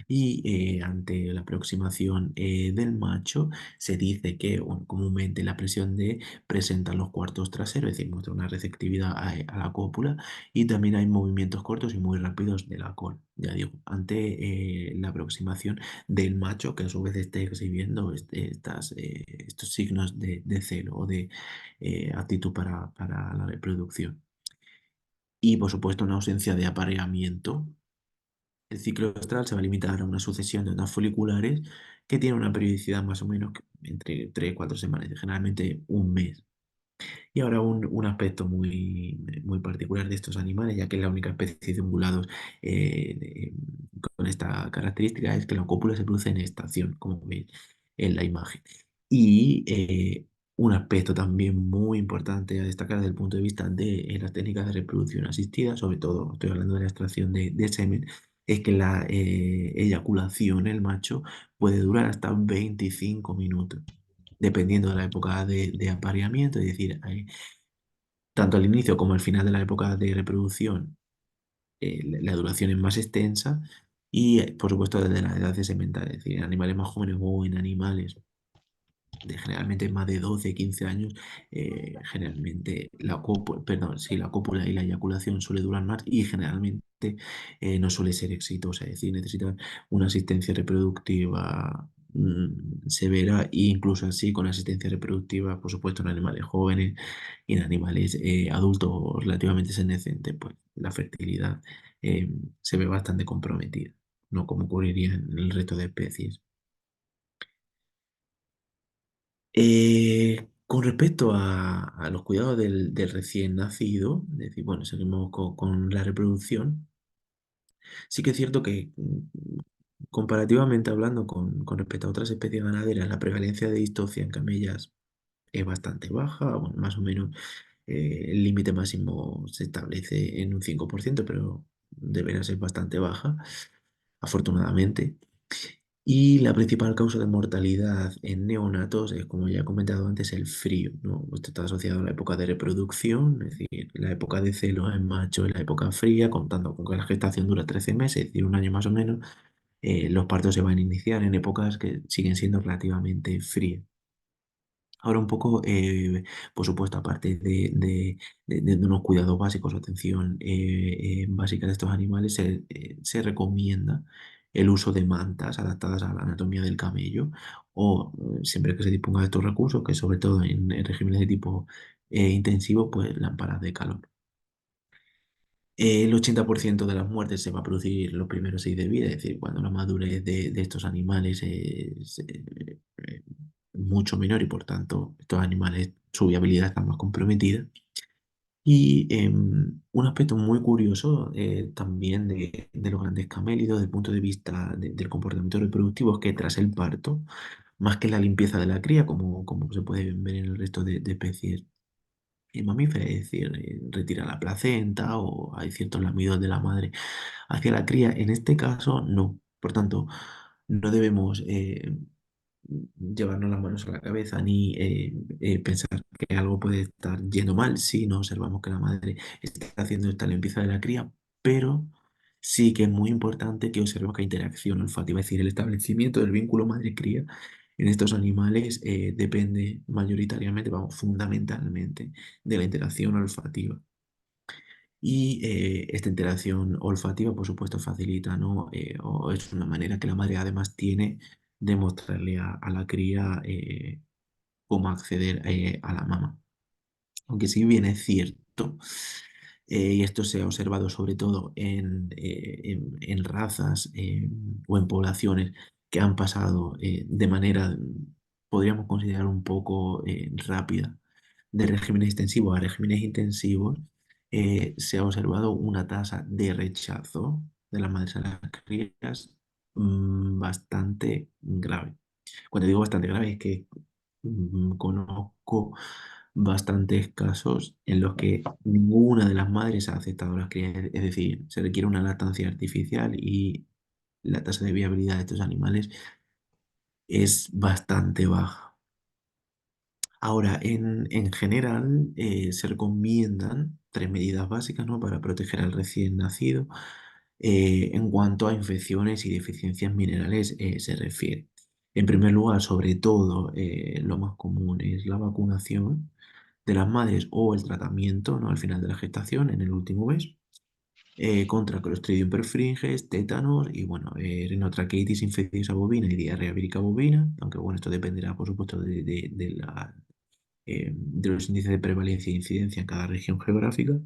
Y ante la aproximación del macho, se dice que bueno, comúnmente la presión D presenta los cuartos traseros, es decir, muestra una receptividad a la cópula, y también hay movimientos cortos y muy rápidos de la cola. Ya digo, ante la aproximación del macho, que a su vez esté exhibiendo estos signos de celo o de actitud para la reproducción. Y por supuesto, una ausencia de apareamiento. El ciclo estral se va a limitar a una sucesión de ondas foliculares que tiene una periodicidad más o menos entre 3 y 4 semanas, generalmente un mes. Y ahora un aspecto muy particular de estos animales, ya que es la única especie de ungulados con esta característica, es que la cópula se produce en estación, como veis en la imagen. Y un aspecto también muy importante a destacar desde el punto de vista de las técnicas de reproducción asistida, sobre todo estoy hablando de la extracción de semen, es que la eyaculación, el macho, puede durar hasta 25 minutos dependiendo de la época de apareamiento, es decir, tanto al inicio como al final de la época de reproducción, la duración es más extensa y, por supuesto, desde la edad de semental, es decir, en animales más jóvenes o en animales de generalmente más de 12 15 años, generalmente la cópula, perdón, sí, la cópula y la eyaculación suele durar más y generalmente no suele ser exitosa, es decir, necesitan una asistencia reproductiva severa e incluso así con asistencia reproductiva, por supuesto, en animales jóvenes y en animales adultos relativamente senescentes, pues la fertilidad eh, se ve bastante comprometida, no como ocurriría en el resto de especies. Con respecto a los cuidados del recién nacido, es decir, bueno, seguimos con la reproducción, sí que es cierto que comparativamente hablando con respecto a otras especies ganaderas, la prevalencia de distocia en camellas es bastante baja, bueno, más o menos el límite máximo se establece en un 5%, pero deberá ser bastante baja, afortunadamente. Y la principal causa de mortalidad en neonatos es, como ya he comentado antes, el frío, ¿no? Esto está asociado a la época de reproducción, es decir, la época de celo en macho es la época fría, contando con que la gestación dura 13 meses, es decir, un año más o menos, los partos se van a iniciar en épocas que siguen siendo relativamente frías. Ahora un poco, por supuesto, aparte de unos cuidados básicos o atención básica de estos animales, se recomienda el uso de mantas adaptadas a la anatomía del camello o siempre que se disponga de estos recursos, que sobre todo en regímenes de tipo intensivo, pues lámparas de calor. El 80% de las muertes se va a producir los primeros 6 de vida, es decir, cuando la madurez de estos animales es mucho menor y por tanto estos animales, su viabilidad está más comprometida. Y un aspecto muy curioso también de los grandes camélidos desde el punto de vista del comportamiento reproductivo es que tras el parto, más que la limpieza de la cría, como se puede ver en el resto de especies mamíferas, es decir, retira la placenta o hay ciertos lamidos de la madre hacia la cría. En este caso, no. Por tanto, no debemos llevarnos las manos a la cabeza ni pensar que algo puede estar yendo mal si no observamos que la madre está haciendo esta limpieza de la cría, pero sí que es muy importante que observemos que hay interacción olfativa, es decir, el establecimiento del vínculo madre-cría en estos animales depende mayoritariamente, vamos, fundamentalmente de la interacción olfativa. Y esta interacción olfativa, por supuesto, facilita, ¿no? O es una manera que la madre además tiene de mostrarle a la cría cómo acceder a la mama. Aunque sí bien es cierto, y esto se ha observado sobre todo en razas o en poblaciones que han pasado de manera, podríamos considerar un poco rápida, de regímenes extensivos a regímenes intensivos, se ha observado una tasa de rechazo de las madres a las crías bastante grave. Cuando digo bastante grave es que conozco bastantes casos en los que ninguna de las madres ha aceptado las crías, es decir, se requiere una lactancia artificial y la tasa de viabilidad de estos animales es bastante baja. Ahora, en general, se recomiendan tres medidas básicas, ¿no? Para proteger al recién nacido en cuanto a infecciones y deficiencias minerales se refiere. En primer lugar, sobre todo, lo más común es la vacunación de las madres o el tratamiento, ¿no? Al final de la gestación, en el último mes, contra Clostridium perfringens, tétanos y, bueno, rinotraqueitis infecciosa bovina y diarrea vírica bovina, aunque, bueno, esto dependerá, por supuesto, de los índices de prevalencia e incidencia en cada región geográfica.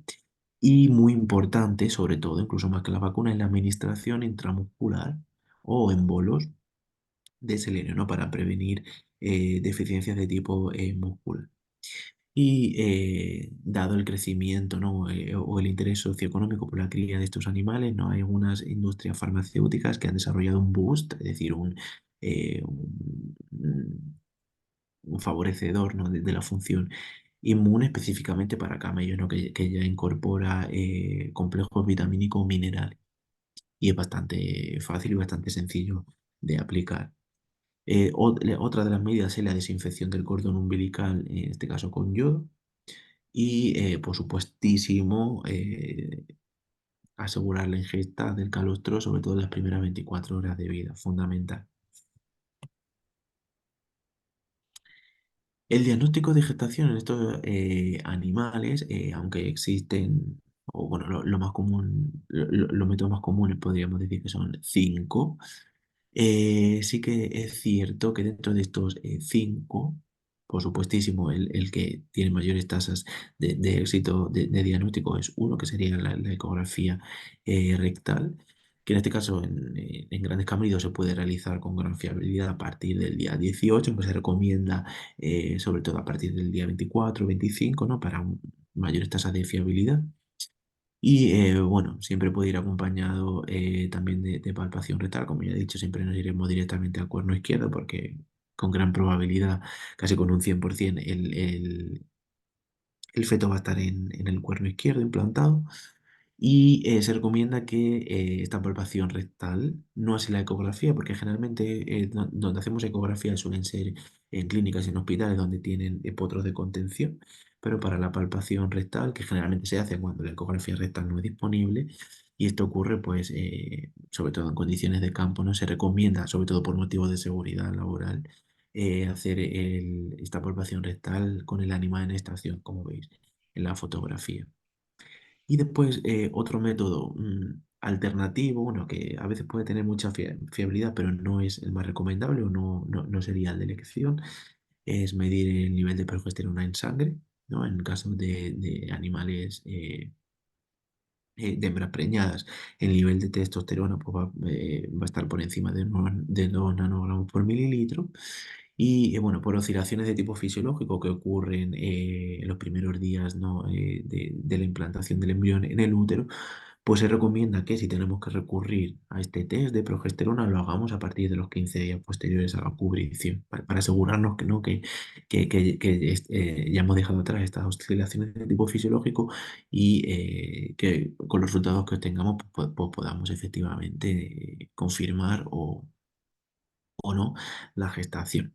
Y muy importante, sobre todo, incluso más que la vacuna, es la administración intramuscular o en bolos de selenio, ¿no? Para prevenir deficiencias de tipo muscular. Y dado el crecimiento, ¿no? O el interés socioeconómico por la cría de estos animales, ¿no? Hay algunas industrias farmacéuticas que han desarrollado un boost, es decir, un favorecedor, ¿no? de la función inmune específicamente para camellos, ¿no? Que ya incorpora complejos vitamínicos minerales y es bastante fácil y bastante sencillo de aplicar. Otra de las medidas es la desinfección del cordón umbilical, en este caso con yodo, y por supuestísimo asegurar la ingesta del calostro, sobre todo en las primeras 24 horas de vida, fundamental. El diagnóstico de gestación en estos animales, aunque existen, o bueno, lo más común, los métodos más comunes podríamos decir que son cinco, sí que es cierto que dentro de estos cinco, por supuestísimo, el que tiene mayores tasas de éxito de diagnóstico es uno, que sería la ecografía rectal, que en este caso en grandes cámaras se puede realizar con gran fiabilidad a partir del día 18, pues se recomienda sobre todo a partir del día 24 o 25, ¿no? Para mayores tasas de fiabilidad. Y bueno, siempre puede ir acompañado también de palpación rectal. Como ya he dicho, siempre nos iremos directamente al cuerno izquierdo porque con gran probabilidad, casi con un 100%, el feto va a estar en el cuerno izquierdo implantado. Y se recomienda que esta palpación rectal, no así la ecografía, porque generalmente donde hacemos ecografía suelen ser en clínicas y en hospitales donde tienen potros de contención, pero para la palpación rectal, que generalmente se hace cuando la ecografía rectal no es disponible, y esto ocurre pues sobre todo en condiciones de campo, no se recomienda, sobre todo por motivos de seguridad laboral, hacer esta palpación rectal con el animal en estación, como veis en la fotografía. Y después otro método alternativo, bueno, que a veces puede tener mucha fiabilidad, pero no es el más recomendable o no sería el de elección, es medir el nivel de progesterona en sangre, ¿no? En caso de animales de hembras preñadas, el nivel de testosterona pues, va a estar por encima de 2 nanogramos por mililitro. Y bueno, por oscilaciones de tipo fisiológico que ocurren en los primeros días, ¿no? De la implantación del embrión en el útero, pues se recomienda que si tenemos que recurrir a este test de progesterona, lo hagamos a partir de los 15 días posteriores a la cubrición, para asegurarnos que, ¿no? que ya hemos dejado atrás estas oscilaciones de tipo fisiológico y que con los resultados que obtengamos pues podamos efectivamente confirmar o no la gestación.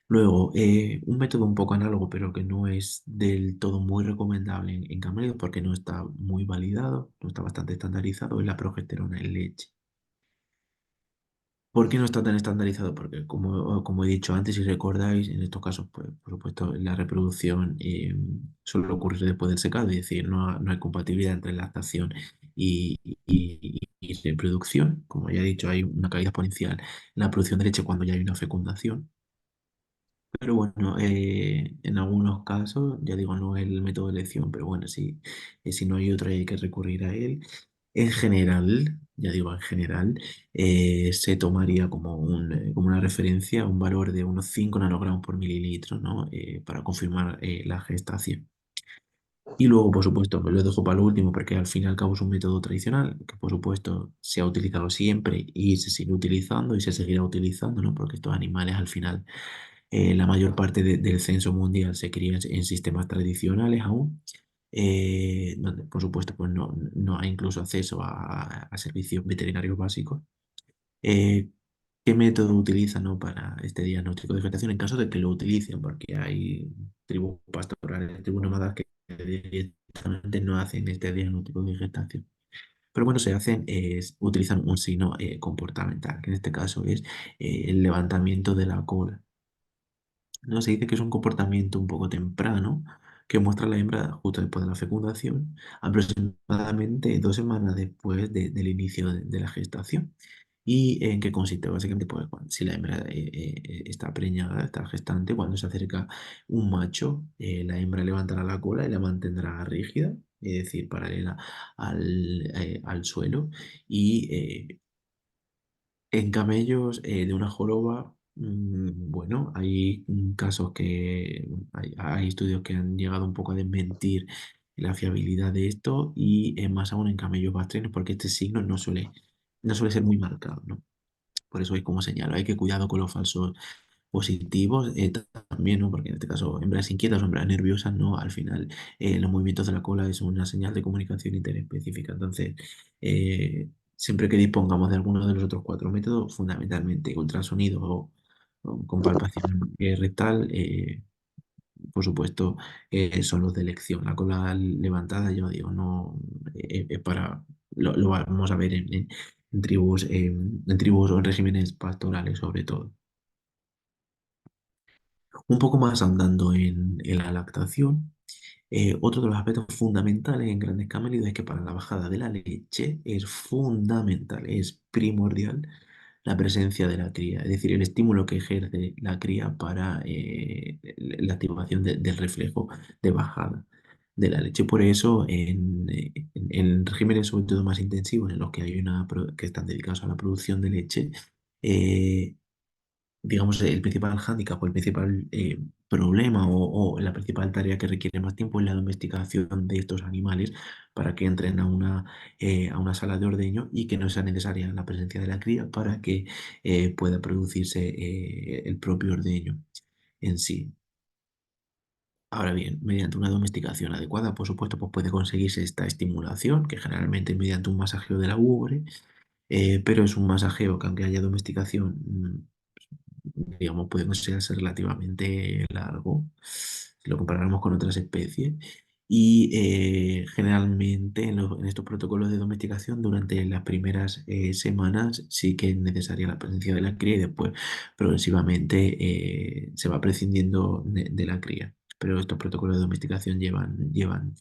Luego, un método un poco análogo, pero que no es del todo muy recomendable en camellos porque no está muy validado, no está bastante estandarizado, es la progesterona en leche. ¿Por qué no está tan estandarizado? Porque, como he dicho antes, si recordáis, en estos casos, pues, por supuesto, la reproducción suele ocurrir después del secado, es decir, no hay compatibilidad entre lactación y reproducción. Como ya he dicho, hay una caída exponencial en la producción de leche cuando ya hay una fecundación. Pero bueno, en algunos casos, ya digo, no es el método de elección, pero bueno, si no hay otro y hay que recurrir a él. En general, ya digo, en general, se tomaría como una referencia un valor de unos 5 nanogramos por mililitro, ¿no? Para confirmar la gestación. Y luego, por supuesto, me lo dejo para lo último porque al fin y al cabo es un método tradicional que, por supuesto, se ha utilizado siempre y se sigue utilizando y se seguirá utilizando, ¿no? Porque estos animales al final la mayor parte del censo mundial se cría en sistemas tradicionales aún, donde por supuesto pues no hay incluso acceso a servicios veterinarios básicos. Eh, ¿Qué método utilizan, ¿no? Para este diagnóstico de gestación en caso de que lo utilicen? Porque hay tribus pastorales, tribus nómadas que directamente no hacen este diagnóstico de gestación. Pero bueno, se hacen, utilizan un signo comportamental, que en este caso es el levantamiento de la cola. ¿No? Se dice que es un comportamiento un poco temprano que muestra la hembra justo después de la fecundación, aproximadamente 2 semanas después del inicio de la gestación. ¿Y en qué consiste? Básicamente, pues, si la hembra está preñada, está gestante, cuando se acerca un macho, la hembra levantará la cola y la mantendrá rígida, es decir, paralela al suelo, y en camellos de una joroba, bueno, hay casos que hay estudios que han llegado un poco a desmentir la fiabilidad de esto y más aún en camellos bastrenos porque este signo no suele ser muy marcado, ¿no? Por eso es como señalo, hay que cuidado con los falsos positivos también, ¿no? Porque en este caso, hembras inquietas o hembras nerviosas, ¿no? Al final, los movimientos de la cola es una señal de comunicación interespecífica. Entonces, siempre que dispongamos de alguno de los otros cuatro métodos, fundamentalmente ultrasonido o con palpación rectal, por supuesto, son los de elección. La cola levantada, yo digo, no es para, lo vamos a ver en tribus o en regímenes pastorales sobre todo. Un poco más andando en la lactación, otro de los aspectos fundamentales en grandes camélidos es que para la bajada de la leche es fundamental, es primordial la presencia de la cría, es decir, el estímulo que ejerce la cría para la activación del reflejo de bajada de la leche. Por eso, en regímenes sobre todo más intensivos, en los que hay que están dedicados a la producción de leche, eh, digamos, el principal hándicap o el principal problema o la principal tarea que requiere más tiempo es la domesticación de estos animales para que entren a una sala de ordeño y que no sea necesaria la presencia de la cría para que pueda producirse el propio ordeño en sí. Ahora bien, mediante una domesticación adecuada, por supuesto, pues puede conseguirse esta estimulación, que generalmente es mediante un masajeo de la ubre, pero es un masajeo que aunque haya domesticación, digamos, puede considerarse relativamente largo si lo comparamos con otras especies. Y generalmente en estos protocolos de domesticación, durante las primeras semanas sí que es necesaria la presencia de la cría y después progresivamente se va prescindiendo de la cría. Pero estos protocolos de domesticación llevan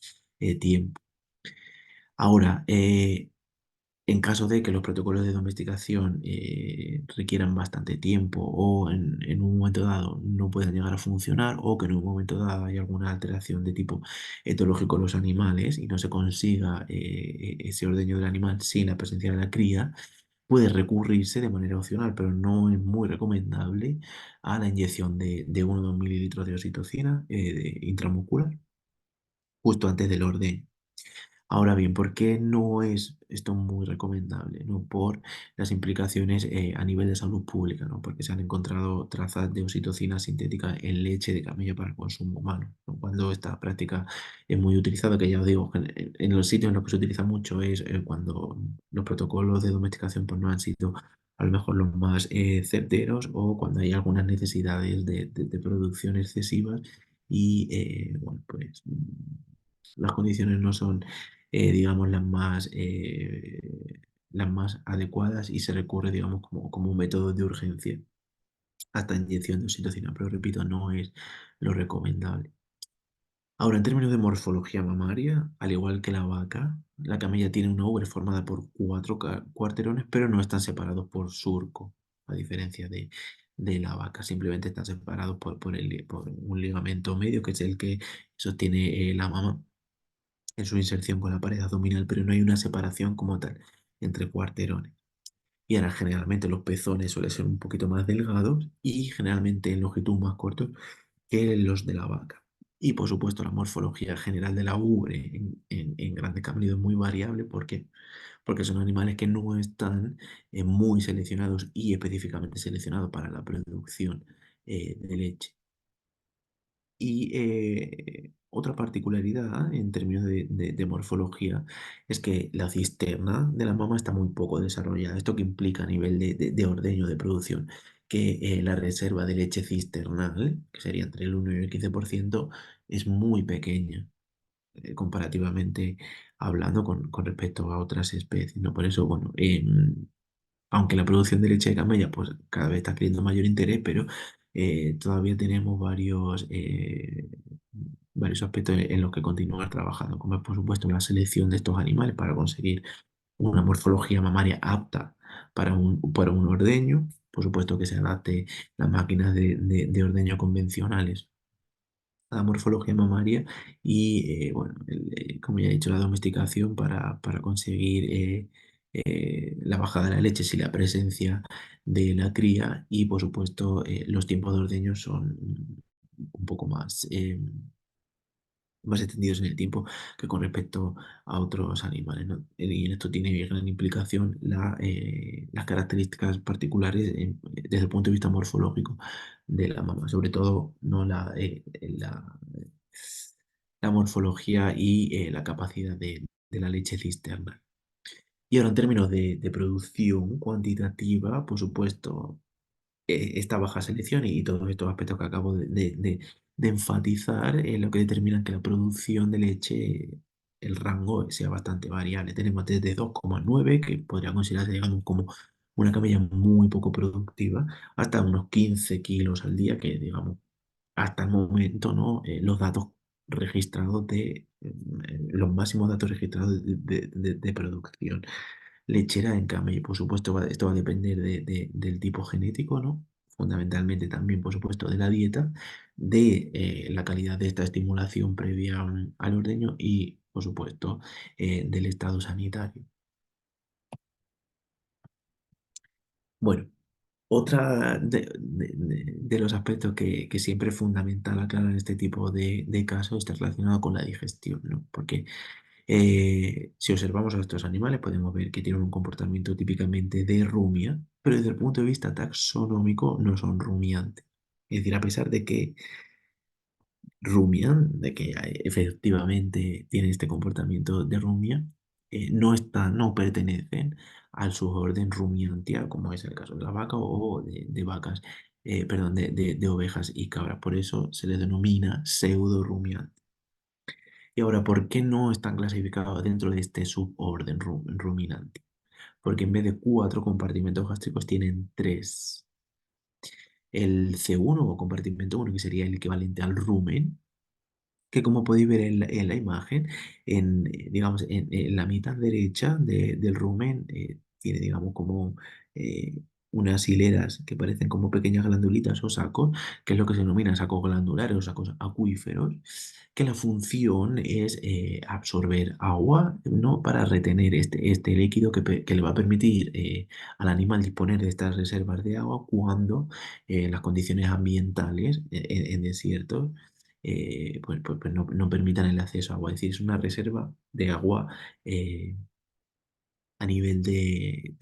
tiempo. Ahora, en caso de que los protocolos de domesticación requieran bastante tiempo o en un momento dado no puedan llegar a funcionar o que en un momento dado haya alguna alteración de tipo etológico en los animales y no se consiga ese ordeño del animal sin la presencia de la cría, puede recurrirse de manera opcional, pero no es muy recomendable a la inyección de 1 o 2 mililitros de oxitocina intramuscular justo antes del ordeño. Ahora bien, ¿por qué no es esto muy recomendable? ¿No? Por las implicaciones a nivel de salud pública, ¿no? Porque se han encontrado trazas de oxitocina sintética en leche de camello para consumo humano, ¿no? Cuando esta práctica es muy utilizada, que ya os digo, en los sitios en los que se utiliza mucho es cuando los protocolos de domesticación pues, no han sido a lo mejor los más certeros o cuando hay algunas necesidades de producción excesivas y bueno, pues las condiciones no son digamos, las más adecuadas y se recurre, digamos, como un método de urgencia hasta inyección de oxitocina, pero repito, no es lo recomendable. Ahora, en términos de morfología mamaria, al igual que la vaca, la camella tiene una ubre formada por cuatro cuarterones, pero no están separados por surco, a diferencia de la vaca, simplemente están separados por un ligamento medio, que es el que sostiene la mama en su inserción con la pared abdominal, pero no hay una separación como tal entre cuarterones. Y ahora generalmente los pezones suelen ser un poquito más delgados y generalmente en longitud más cortos que los de la vaca. Y por supuesto la morfología general de la ubre en grandes cámnidos es muy variable porque son animales que no están muy seleccionados y específicamente seleccionados para la producción de leche. Y otra particularidad en términos de morfología es que la cisterna de la mama está muy poco desarrollada. Esto que implica a nivel de ordeño, de producción, que la reserva de leche cisternal, que sería entre el 1 y el 15%, es muy pequeña. comparativamente hablando con respecto a otras especies, ¿no? Por eso, bueno, aunque la producción de leche de camella pues cada vez está adquiriendo mayor interés, pero todavía tenemos varios aspectos en los que continuar trabajando, como es por supuesto la selección de estos animales para conseguir una morfología mamaria apta para un ordeño, por supuesto que se adapte las máquinas de ordeño convencionales a la morfología mamaria y, bueno, como ya he dicho, la domesticación para conseguir la bajada de la leche sin la presencia de la cría y, por supuesto, los tiempos de ordeño son un poco más extendidos en el tiempo que con respecto a otros animales, ¿no? Y en esto tiene gran implicación las características particulares desde el punto de vista morfológico de la mama, sobre todo no la morfología y la capacidad de la leche cisterna. Y ahora en términos de producción cuantitativa, por supuesto, esta baja selección y todos estos aspectos que acabo de enfatizar lo que determinan que la producción de leche, el rango sea bastante variable. Tenemos desde 2,9 que podría considerarse, digamos, como una camella muy poco productiva, hasta unos 15 kilos al día, que, digamos, hasta el momento, ¿no? Los datos registrados los máximos datos registrados de producción lechera en cama. Y por supuesto, esto va a depender del tipo genético, ¿no? Fundamentalmente también, por supuesto, de la dieta, de la calidad de esta estimulación previa al ordeño y, por supuesto, del estado sanitario. Bueno, otra de los aspectos que siempre es fundamental aclarar en este tipo de casos está relacionado con la digestión, ¿no? Porque si observamos a estos animales, podemos ver que tienen un comportamiento típicamente de rumia, pero desde el punto de vista taxonómico no son rumiantes. Es decir, a pesar de que rumian, de que efectivamente tienen este comportamiento de rumia, no pertenecen al suborden rumiantia, como es el caso de la vaca o de vacas, perdón, de ovejas y cabras. Por eso se les denomina pseudo rumiantes. Y ahora, ¿por qué no están clasificados dentro de este suborden ruminante? Porque en vez de cuatro compartimentos gástricos tienen tres. El C1 o compartimento uno, que sería el equivalente al rumen, que como podéis ver en la imagen, digamos, en la mitad derecha del rumen tiene, digamos, como eh, unas hileras que parecen como pequeñas glandulitas o sacos, que es lo que se denomina sacos glandulares o sacos acuíferos, que la función es absorber agua, ¿no? Para retener este líquido que le va a permitir al animal disponer de estas reservas de agua cuando las condiciones ambientales en desiertos pues no permitan el acceso a agua. Es decir, es una reserva de agua eh, a nivel de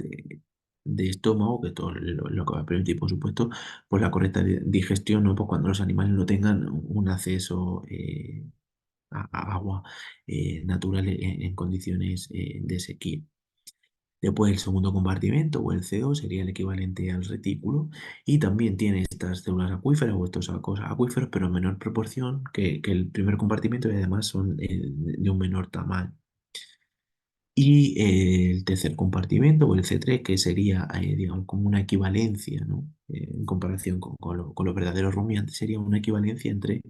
estómago, que todo lo que va a permitir, por supuesto, pues la correcta digestión, ¿no? Pues cuando los animales no tengan un acceso a agua natural en condiciones de sequía. Después el segundo compartimento o el CO sería el equivalente al retículo y también tiene estas células acuíferas o estos sacos acuíferos, pero en menor proporción que el primer compartimento y además son de un menor tamaño. Y el tercer compartimento o el C3, que sería, digamos, como una equivalencia, ¿no? En comparación con los verdaderos rumiantes, sería una equivalencia entre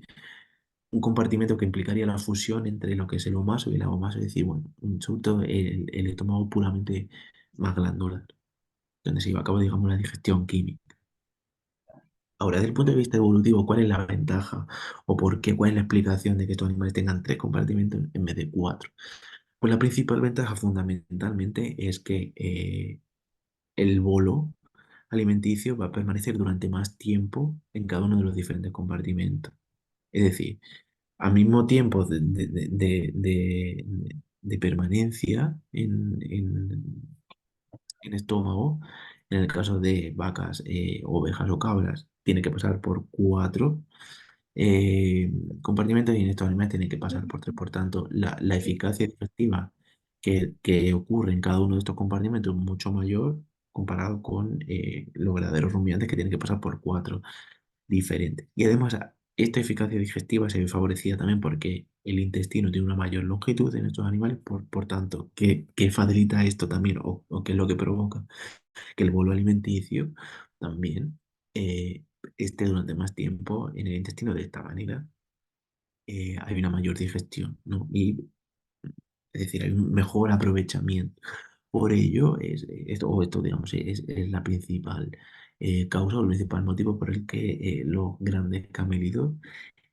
un compartimento que implicaría la fusión entre lo que es el omaso y el abomaso, es decir, bueno, sobre todo el estómago puramente más glandular, donde se lleva a cabo, digamos, la digestión química. Ahora, desde el punto de vista evolutivo, ¿cuál es la ventaja o por qué, cuál es la explicación de que estos animales tengan tres compartimentos en vez de cuatro? Pues la principal ventaja fundamentalmente es que el bolo alimenticio va a permanecer durante más tiempo en cada uno de los diferentes compartimentos. Es decir, al mismo tiempo de permanencia en estómago, en el caso de vacas, ovejas o cabras, tiene que pasar por cuatro eh, compartimentos y en estos animales tiene que pasar por tres. Por tanto, la eficacia efectiva que ocurre en cada uno de estos compartimentos es mucho mayor comparado con los verdaderos rumiantes que tienen que pasar por cuatro diferentes. Y además, esta eficacia digestiva se ve favorecida también porque el intestino tiene una mayor longitud en estos animales, por tanto, ¿qué facilita esto también o qué es lo que provoca? Que el bolo alimenticio también eh, esté durante más tiempo en el intestino. De esta manera hay una mayor digestión, ¿no? Y es decir, hay un mejor aprovechamiento. Por ello, esto, digamos, es la principal causa o el principal motivo por el que los grandes camélidos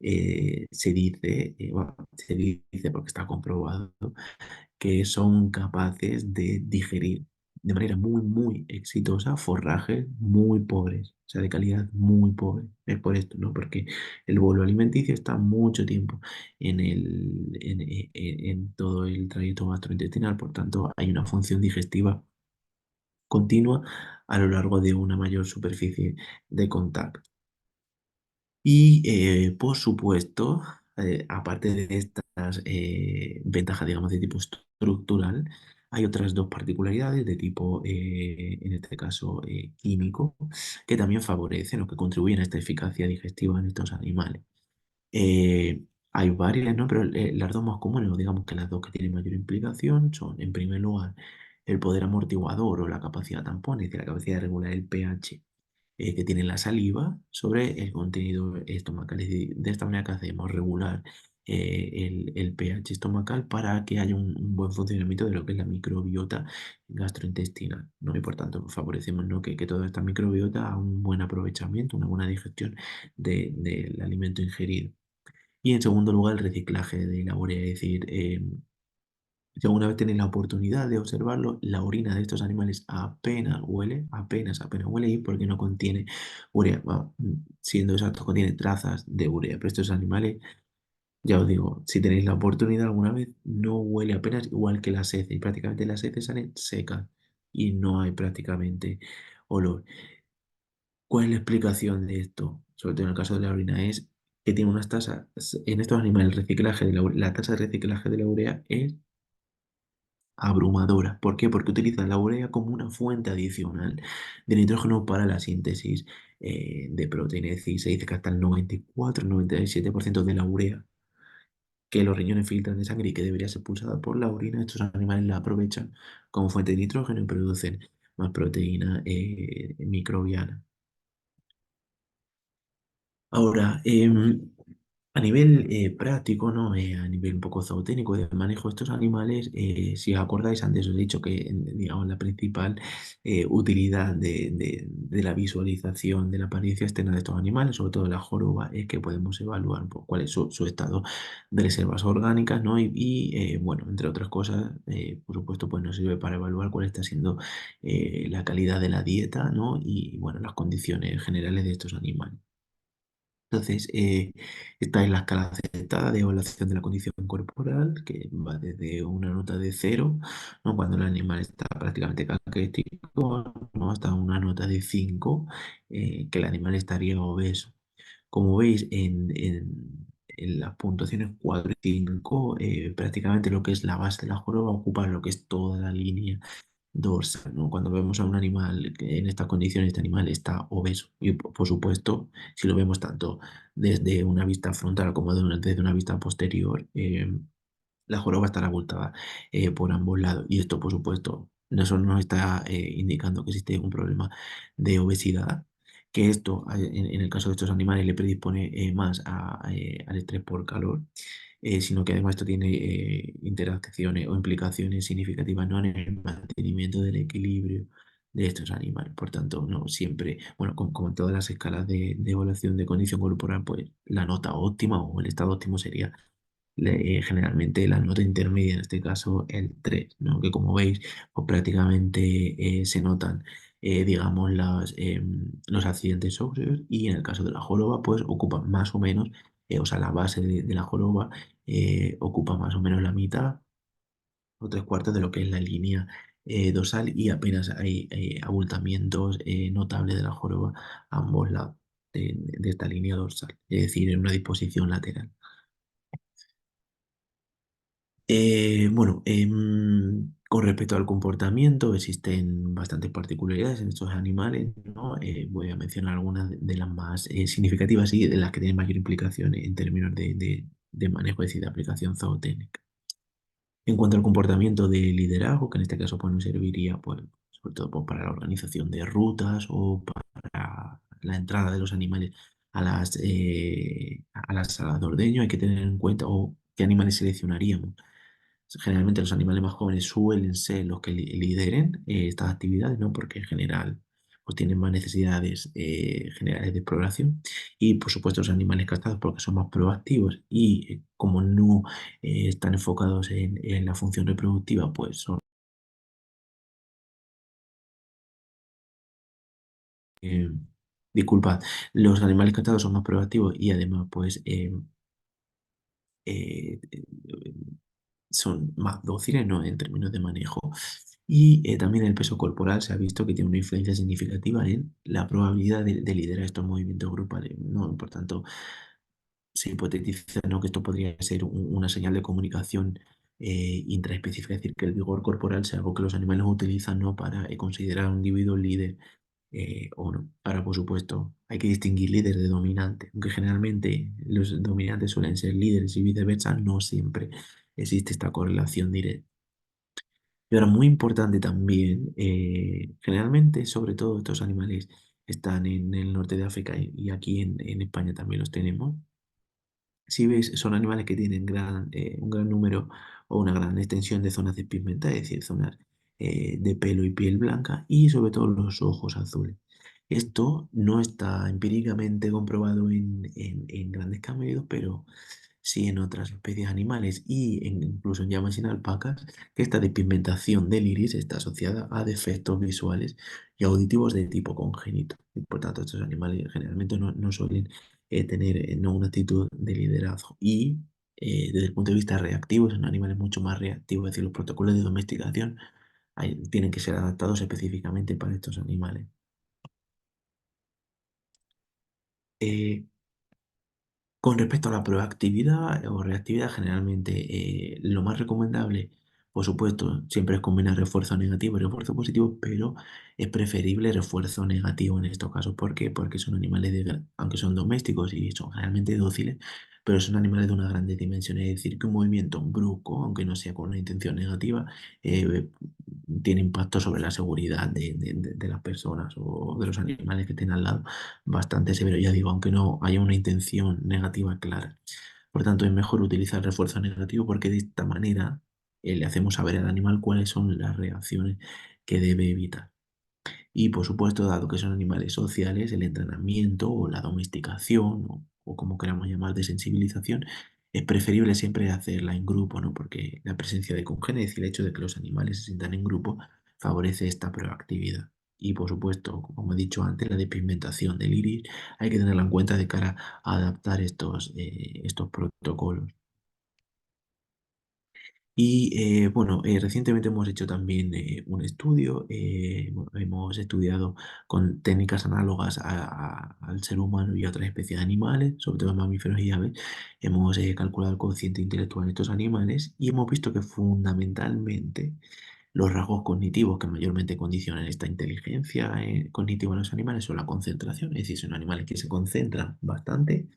bueno, se dice porque está comprobado que son capaces de digerir de manera muy, muy exitosa forrajes muy pobres, o sea, de calidad muy pobre. Es por esto, ¿no? Porque el bolo alimenticio está mucho tiempo en todo el trayecto gastrointestinal, por tanto, hay una función digestiva continua a lo largo de una mayor superficie de contacto. Y por supuesto, aparte de estas ventajas, digamos, de tipo estructural, hay otras dos particularidades de tipo, en este caso, químico, que también favorecen o que contribuyen a esta eficacia digestiva en estos animales. Hay varias, ¿no? Pero las dos más comunes, o digamos que las dos que tienen mayor implicación, son, en primer lugar, el poder amortiguador o la capacidad tampón, es decir, la capacidad de regular el pH que tiene la saliva sobre el contenido estomacal. Es decir, de esta manera que hacemos regular el pH estomacal para que haya un buen funcionamiento de lo que es la microbiota gastrointestinal, ¿no? Y por tanto favorecemos, ¿no? que toda esta microbiota haga un buen aprovechamiento, una buena digestión del alimento ingerido. Y en segundo lugar, el reciclaje de la urea, es decir, si alguna vez tenéis la oportunidad de observarlo, la orina de estos animales apenas huele y porque no contiene urea. Siendo exacto, contiene trazas de urea. Pero estos animales, ya os digo, si tenéis la oportunidad alguna vez, no huele apenas igual que las heces. Y prácticamente las heces salen secas y no hay prácticamente olor. ¿Cuál es la explicación de esto? Sobre todo en el caso de la orina, es que tiene unas tasas, en estos animales, el reciclaje de la tasa de reciclaje de la urea es abrumadora. ¿Por qué? Porque utilizan la urea como una fuente adicional de nitrógeno para la síntesis de proteínas. Es decir, se dice que hasta el 94-97% de la urea que los riñones filtran de sangre y que debería ser pulsada por la orina, estos animales la aprovechan como fuente de nitrógeno y producen más proteína microbiana. Ahora, a nivel práctico, ¿no? A nivel un poco zootécnico de manejo de estos animales, si os acordáis, antes os he dicho que, digamos, la principal utilidad de la visualización de la apariencia externa de estos animales, sobre todo la joroba, es que podemos evaluar un poco cuál es su estado de reservas orgánicas, ¿no? Bueno, entre otras cosas, por supuesto, pues nos sirve para evaluar cuál está siendo la calidad de la dieta, ¿no? Y, bueno, las condiciones generales de estos animales. Entonces, está en la escala aceptada de evaluación de la condición corporal, que va desde una nota de cero, ¿no? Cuando el animal está prácticamente caquético, ¿no? Hasta una nota de 5, que el animal estaría obeso. Como veis, en las puntuaciones 4 y 5, prácticamente lo que es la base de la joroba ocupa lo que es toda la línea dorsal, ¿no? Cuando vemos a un animal que en estas condiciones, este animal está obeso. Y por supuesto, si lo vemos tanto desde una vista frontal como desde una vista posterior, la joroba estará abultada por ambos lados. Y esto, por supuesto, eso nos está indicando que existe un problema de obesidad, que esto, en el caso de estos animales, le predispone más al estrés por calor, sino que además esto tiene interacciones o implicaciones significativas, ¿no? En el mantenimiento del equilibrio de estos animales. Por tanto, no siempre, bueno, como en todas las escalas de evaluación de condición corporal, pues la nota óptima o el estado óptimo sería generalmente la nota intermedia, en este caso el 3, ¿no? Que como veis, pues prácticamente se notan, digamos, los accidentes óseos y en el caso de la joroba, pues ocupa más o menos, o sea, la base de la joroba ocupa más o menos la mitad o tres cuartos de lo que es la línea dorsal y apenas hay abultamientos notables de la joroba a ambos lados de esta línea dorsal, es decir, en una disposición lateral. Bueno, con respecto al comportamiento, existen bastantes particularidades en estos animales, ¿no? Voy a mencionar algunas de las más significativas y de las que tienen mayor implicación en términos de manejo, es decir, de aplicación zootécnica. En cuanto al comportamiento de liderazgo, que en este caso pues, nos serviría pues, sobre todo pues, para la organización de rutas o para la entrada de los animales a las salas de ordeño, hay que tener en cuenta o qué animales seleccionaríamos. Generalmente los animales más jóvenes suelen ser los que lideren estas actividades, ¿no? Porque en general pues tienen más necesidades generales de exploración y por supuesto los animales castrados porque son más proactivos y como no están enfocados en la función reproductiva, pues son, eh, disculpad, los animales castrados son más proactivos y además pues eh, eh, son más dóciles, ¿no? En términos de manejo. Y también el peso corporal se ha visto que tiene una influencia significativa en la probabilidad de liderar estos movimientos grupales, ¿no? Por tanto, se hipotetiza, ¿no? que esto podría ser una señal de comunicación intraespecífica, es decir, que el vigor corporal sea algo que los animales utilizan, ¿no? para considerar a un individuo líder o no. Ahora, por supuesto, hay que distinguir líder de dominante, aunque generalmente los dominantes suelen ser líderes y viceversa, no siempre existe esta correlación directa. Y ahora, muy importante también, generalmente, sobre todo estos animales están en el norte de África y aquí en España también los tenemos. Si ves, son animales que tienen un gran número o una gran extensión de zonas de pigmenta, es decir, zonas de pelo y piel blanca y sobre todo los ojos azules. Esto no está empíricamente comprobado en grandes camellos, pero sí en otras especies animales y incluso en llamas y en alpacas, que esta despigmentación del iris está asociada a defectos visuales y auditivos de tipo congénito. Y por tanto, estos animales generalmente no suelen tener no una actitud de liderazgo. Y desde el punto de vista reactivo, son animales mucho más reactivos, es decir, los protocolos de domesticación tienen que ser adaptados específicamente para estos animales. Eh, Con respecto a la proactividad o reactividad, generalmente lo más recomendable, por supuesto, siempre es combinar refuerzo negativo y refuerzo positivo, pero es preferible refuerzo negativo en estos casos. ¿Por qué? Porque son animales, aunque son domésticos y son generalmente dóciles, pero son animales de una grande dimensión. Es decir, que un movimiento brusco, aunque no sea con una intención negativa, eh, tiene impacto sobre la seguridad de las personas o de los animales que estén al lado bastante severo, ya digo, aunque no haya una intención negativa clara. Por tanto, es mejor utilizar refuerzo negativo porque de esta manera le hacemos saber al animal cuáles son las reacciones que debe evitar. Y por supuesto, dado que son animales sociales, el entrenamiento o la domesticación o como queramos llamar de sensibilización, es preferible siempre hacerla en grupo, ¿no? Porque la presencia de congéneres y el hecho de que los animales se sientan en grupo favorece esta proactividad. Y por supuesto, como he dicho antes, la despigmentación del iris hay que tenerla en cuenta de cara a adaptar estos protocolos. Y bueno, recientemente hemos hecho también un estudio, hemos estudiado con técnicas análogas al ser humano y a otras especies de animales, sobre todo mamíferos y aves. Hemos calculado el cociente intelectual de estos animales y hemos visto que fundamentalmente los rasgos cognitivos que mayormente condicionan esta inteligencia cognitiva en los animales son la concentración, es decir, son animales que se concentran bastante,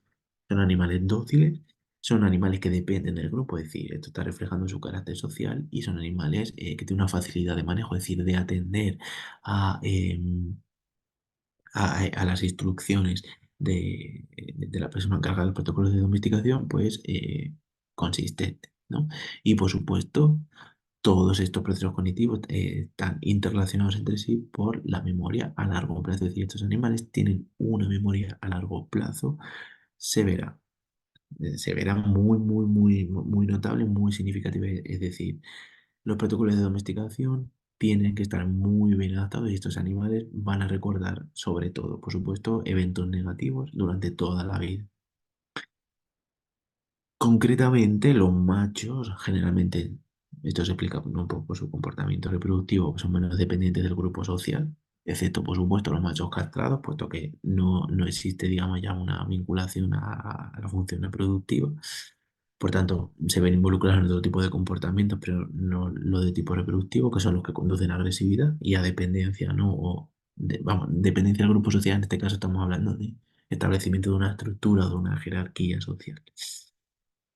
son animales dóciles, son animales que dependen del grupo, es decir, esto está reflejando su carácter social y son animales que tienen una facilidad de manejo, es decir, de atender a, a las instrucciones de la persona encargada del protocolo de domesticación, pues consistente, ¿no? Y por supuesto, todos estos procesos cognitivos están interrelacionados entre sí por la memoria a largo plazo. Es decir, estos animales tienen una memoria a largo plazo severa. Severa muy notable, muy significativa. Es decir, los protocolos de domesticación tienen que estar muy bien adaptados y estos animales van a recordar, sobre todo, por supuesto, eventos negativos durante toda la vida. Concretamente, los machos, generalmente, esto se explica ¿no? por su comportamiento reproductivo, son menos dependientes del grupo social, excepto, por supuesto, los machos castrados, puesto que no existe, digamos, ya una vinculación a la función reproductiva. Por tanto, se ven involucrados en otro tipo de comportamientos, pero no lo de tipo reproductivo, que son los que conducen a agresividad y a dependencia, ¿no? Vamos, dependencia del grupo social, en este caso estamos hablando de establecimiento de una estructura o de una jerarquía social.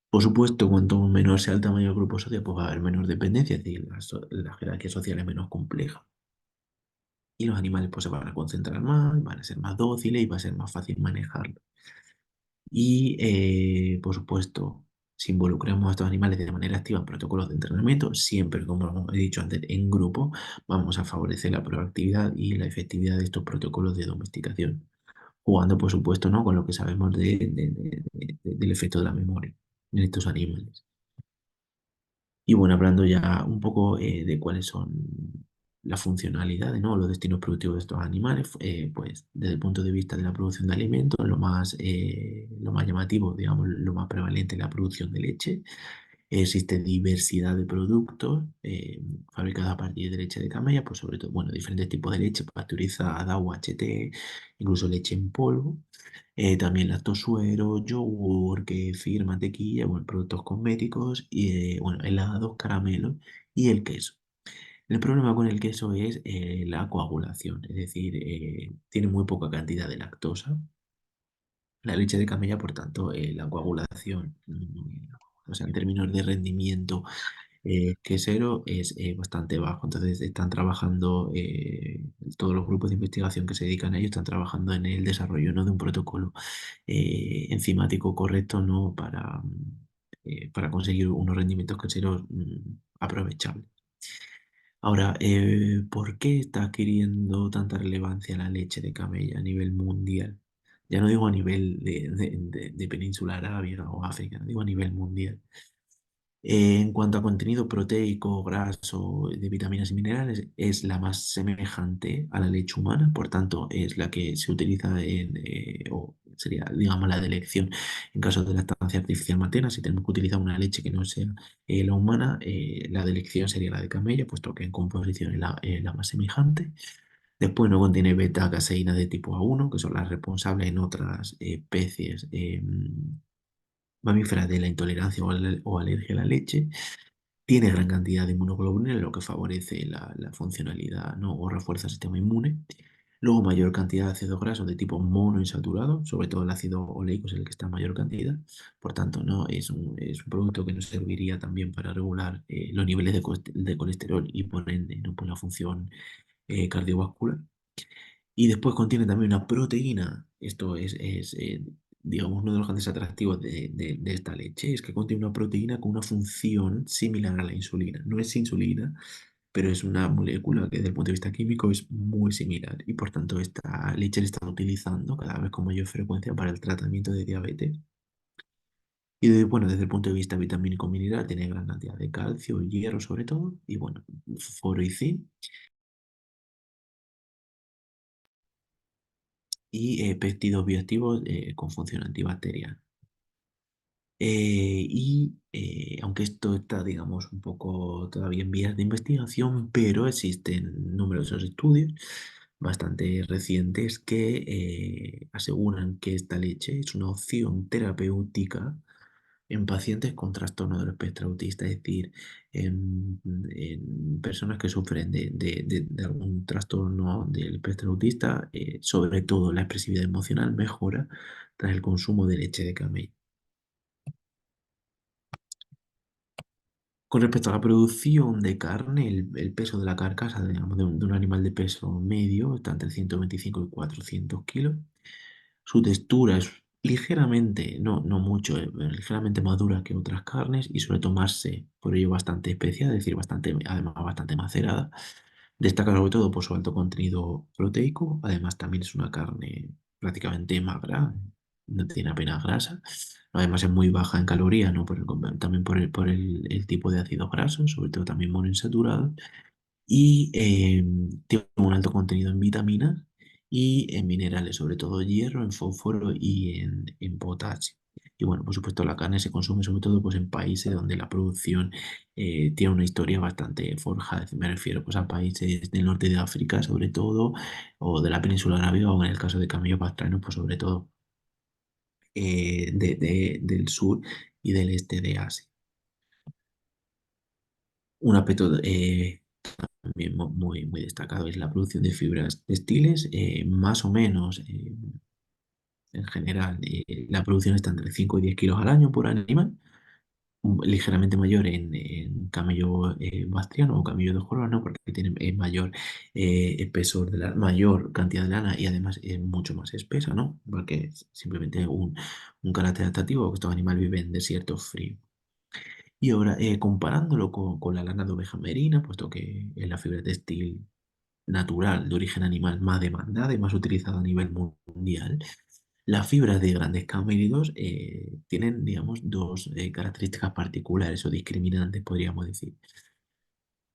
Por supuesto, cuanto menor sea el tamaño del grupo social, pues va a haber menor dependencia, es decir, la jerarquía social es menos compleja. Y los animales pues se van a concentrar más, van a ser más dóciles y va a ser más fácil manejarlo. Y, por supuesto, si involucramos a estos animales de manera activa en protocolos de entrenamiento, siempre, como he dicho antes, en grupo, vamos a favorecer la proactividad y la efectividad de estos protocolos de domesticación, jugando, por supuesto, ¿no? con lo que sabemos del efecto de la memoria en estos animales. Y bueno, hablando ya un poco de cuáles son las funcionalidades, ¿no? Los destinos productivos de estos animales, pues desde el punto de vista de la producción de alimentos, lo más llamativo, digamos, lo más prevalente es la producción de leche. Existe diversidad de productos fabricados a partir de leche de camella, pues sobre todo, bueno, diferentes tipos de leche, pasteurizada, UHT, incluso leche en polvo. También lactosuero, yogur, kefir, mantequilla, bueno, productos cosméticos, y, bueno, helados, caramelos y el queso. El problema con el queso es la coagulación, es decir, tiene muy poca cantidad de lactosa. La leche de camella, por tanto, la coagulación, o sea, en términos de rendimiento quesero, es bastante bajo. Entonces, están trabajando, todos los grupos de investigación que se dedican a ello, están trabajando en el desarrollo, ¿no? de un protocolo enzimático correcto, ¿no? Para conseguir unos rendimientos caseros aprovechables. Ahora, ¿por qué está adquiriendo tanta relevancia la leche de camella a nivel mundial? Ya no digo a nivel de Península Arábiga o África, digo a nivel mundial. En cuanto a contenido proteico, graso, de vitaminas y minerales, es la más semejante a la leche humana, por tanto, es la que se utiliza o sería, digamos, la de elección en caso de lactancia artificial materna. Si tenemos que utilizar una leche que no sea la humana, la de elección sería la de camella, puesto que en composición es la más semejante. Después no contiene beta-caseína de tipo A1, que son las responsables en otras especies mamíferas de la intolerancia o alergia a la leche. Tiene gran cantidad de inmunoglobulinas, lo que favorece la funcionalidad, ¿no? o refuerza el sistema inmune. Luego, mayor cantidad de ácidos grasos de tipo monoinsaturado, sobre todo el ácido oleico es el que está en mayor cantidad. Por tanto, ¿no? es un producto que nos serviría también para regular los niveles de colesterol y por ende, ¿no? por la función cardiovascular. Y después contiene también una proteína. Esto digamos, uno de los grandes atractivos de esta leche, es que contiene una proteína con una función similar a la insulina. No es insulina, pero es una molécula que desde el punto de vista químico es muy similar. Y por tanto, esta leche la están utilizando cada vez con mayor frecuencia para el tratamiento de diabetes. Y bueno, desde el punto de vista vitamínico mineral, tiene gran cantidad de calcio, hierro sobre todo, y bueno, foro y zinc, y péptidos bioactivos con función antibacteriana. Aunque esto está, digamos, un poco todavía en vías de investigación, pero existen numerosos estudios bastante recientes que aseguran que esta leche es una opción terapéutica en pacientes con trastorno del espectro autista, es decir, en personas que sufren de algún trastorno del espectro autista, sobre todo la expresividad emocional mejora tras el consumo de leche de camello. Con respecto a la producción de carne, el peso de la carcasa, digamos, de un animal de peso medio está entre 125 y 400 kilos. Su textura es ligeramente, no mucho, pero ligeramente más dura que otras carnes y suele tomarse por ello bastante especial, es decir, además bastante macerada. Destaca sobre todo por su alto contenido proteico, además también es una carne prácticamente magra, no tiene apenas grasa. Además es muy baja en calorías, ¿no? También por el tipo de ácidos grasos, sobre todo también monoinsaturados, y tiene un alto contenido en vitaminas y en minerales, sobre todo hierro, en fósforo y en potasio. Y bueno, por supuesto la carne se consume sobre todo pues, en países donde la producción tiene una historia bastante forjada. Me refiero pues, a países del norte de África, sobre todo, o de la península arábiga, o en el caso de camello pastrano, pues sobre todo del sur y del este de Asia. Un aspecto también muy destacado es la producción de fibras textiles, más o menos en general la producción está entre 5 y 10 kilos al año por animal, ligeramente mayor en camello bactriano o camello de Jordano, ¿no? Porque tiene mayor espesor de la mayor cantidad de lana y además es mucho más espesa, ¿no? Porque es simplemente un carácter adaptativo, que estos animales viven en desiertos fríos. Y ahora, comparándolo con la lana de oveja merina, puesto que es la fibra textil natural de origen animal más demandada y más utilizada a nivel mundial, las fibras de grandes caméridos tienen, digamos, dos características particulares o discriminantes, podríamos decir.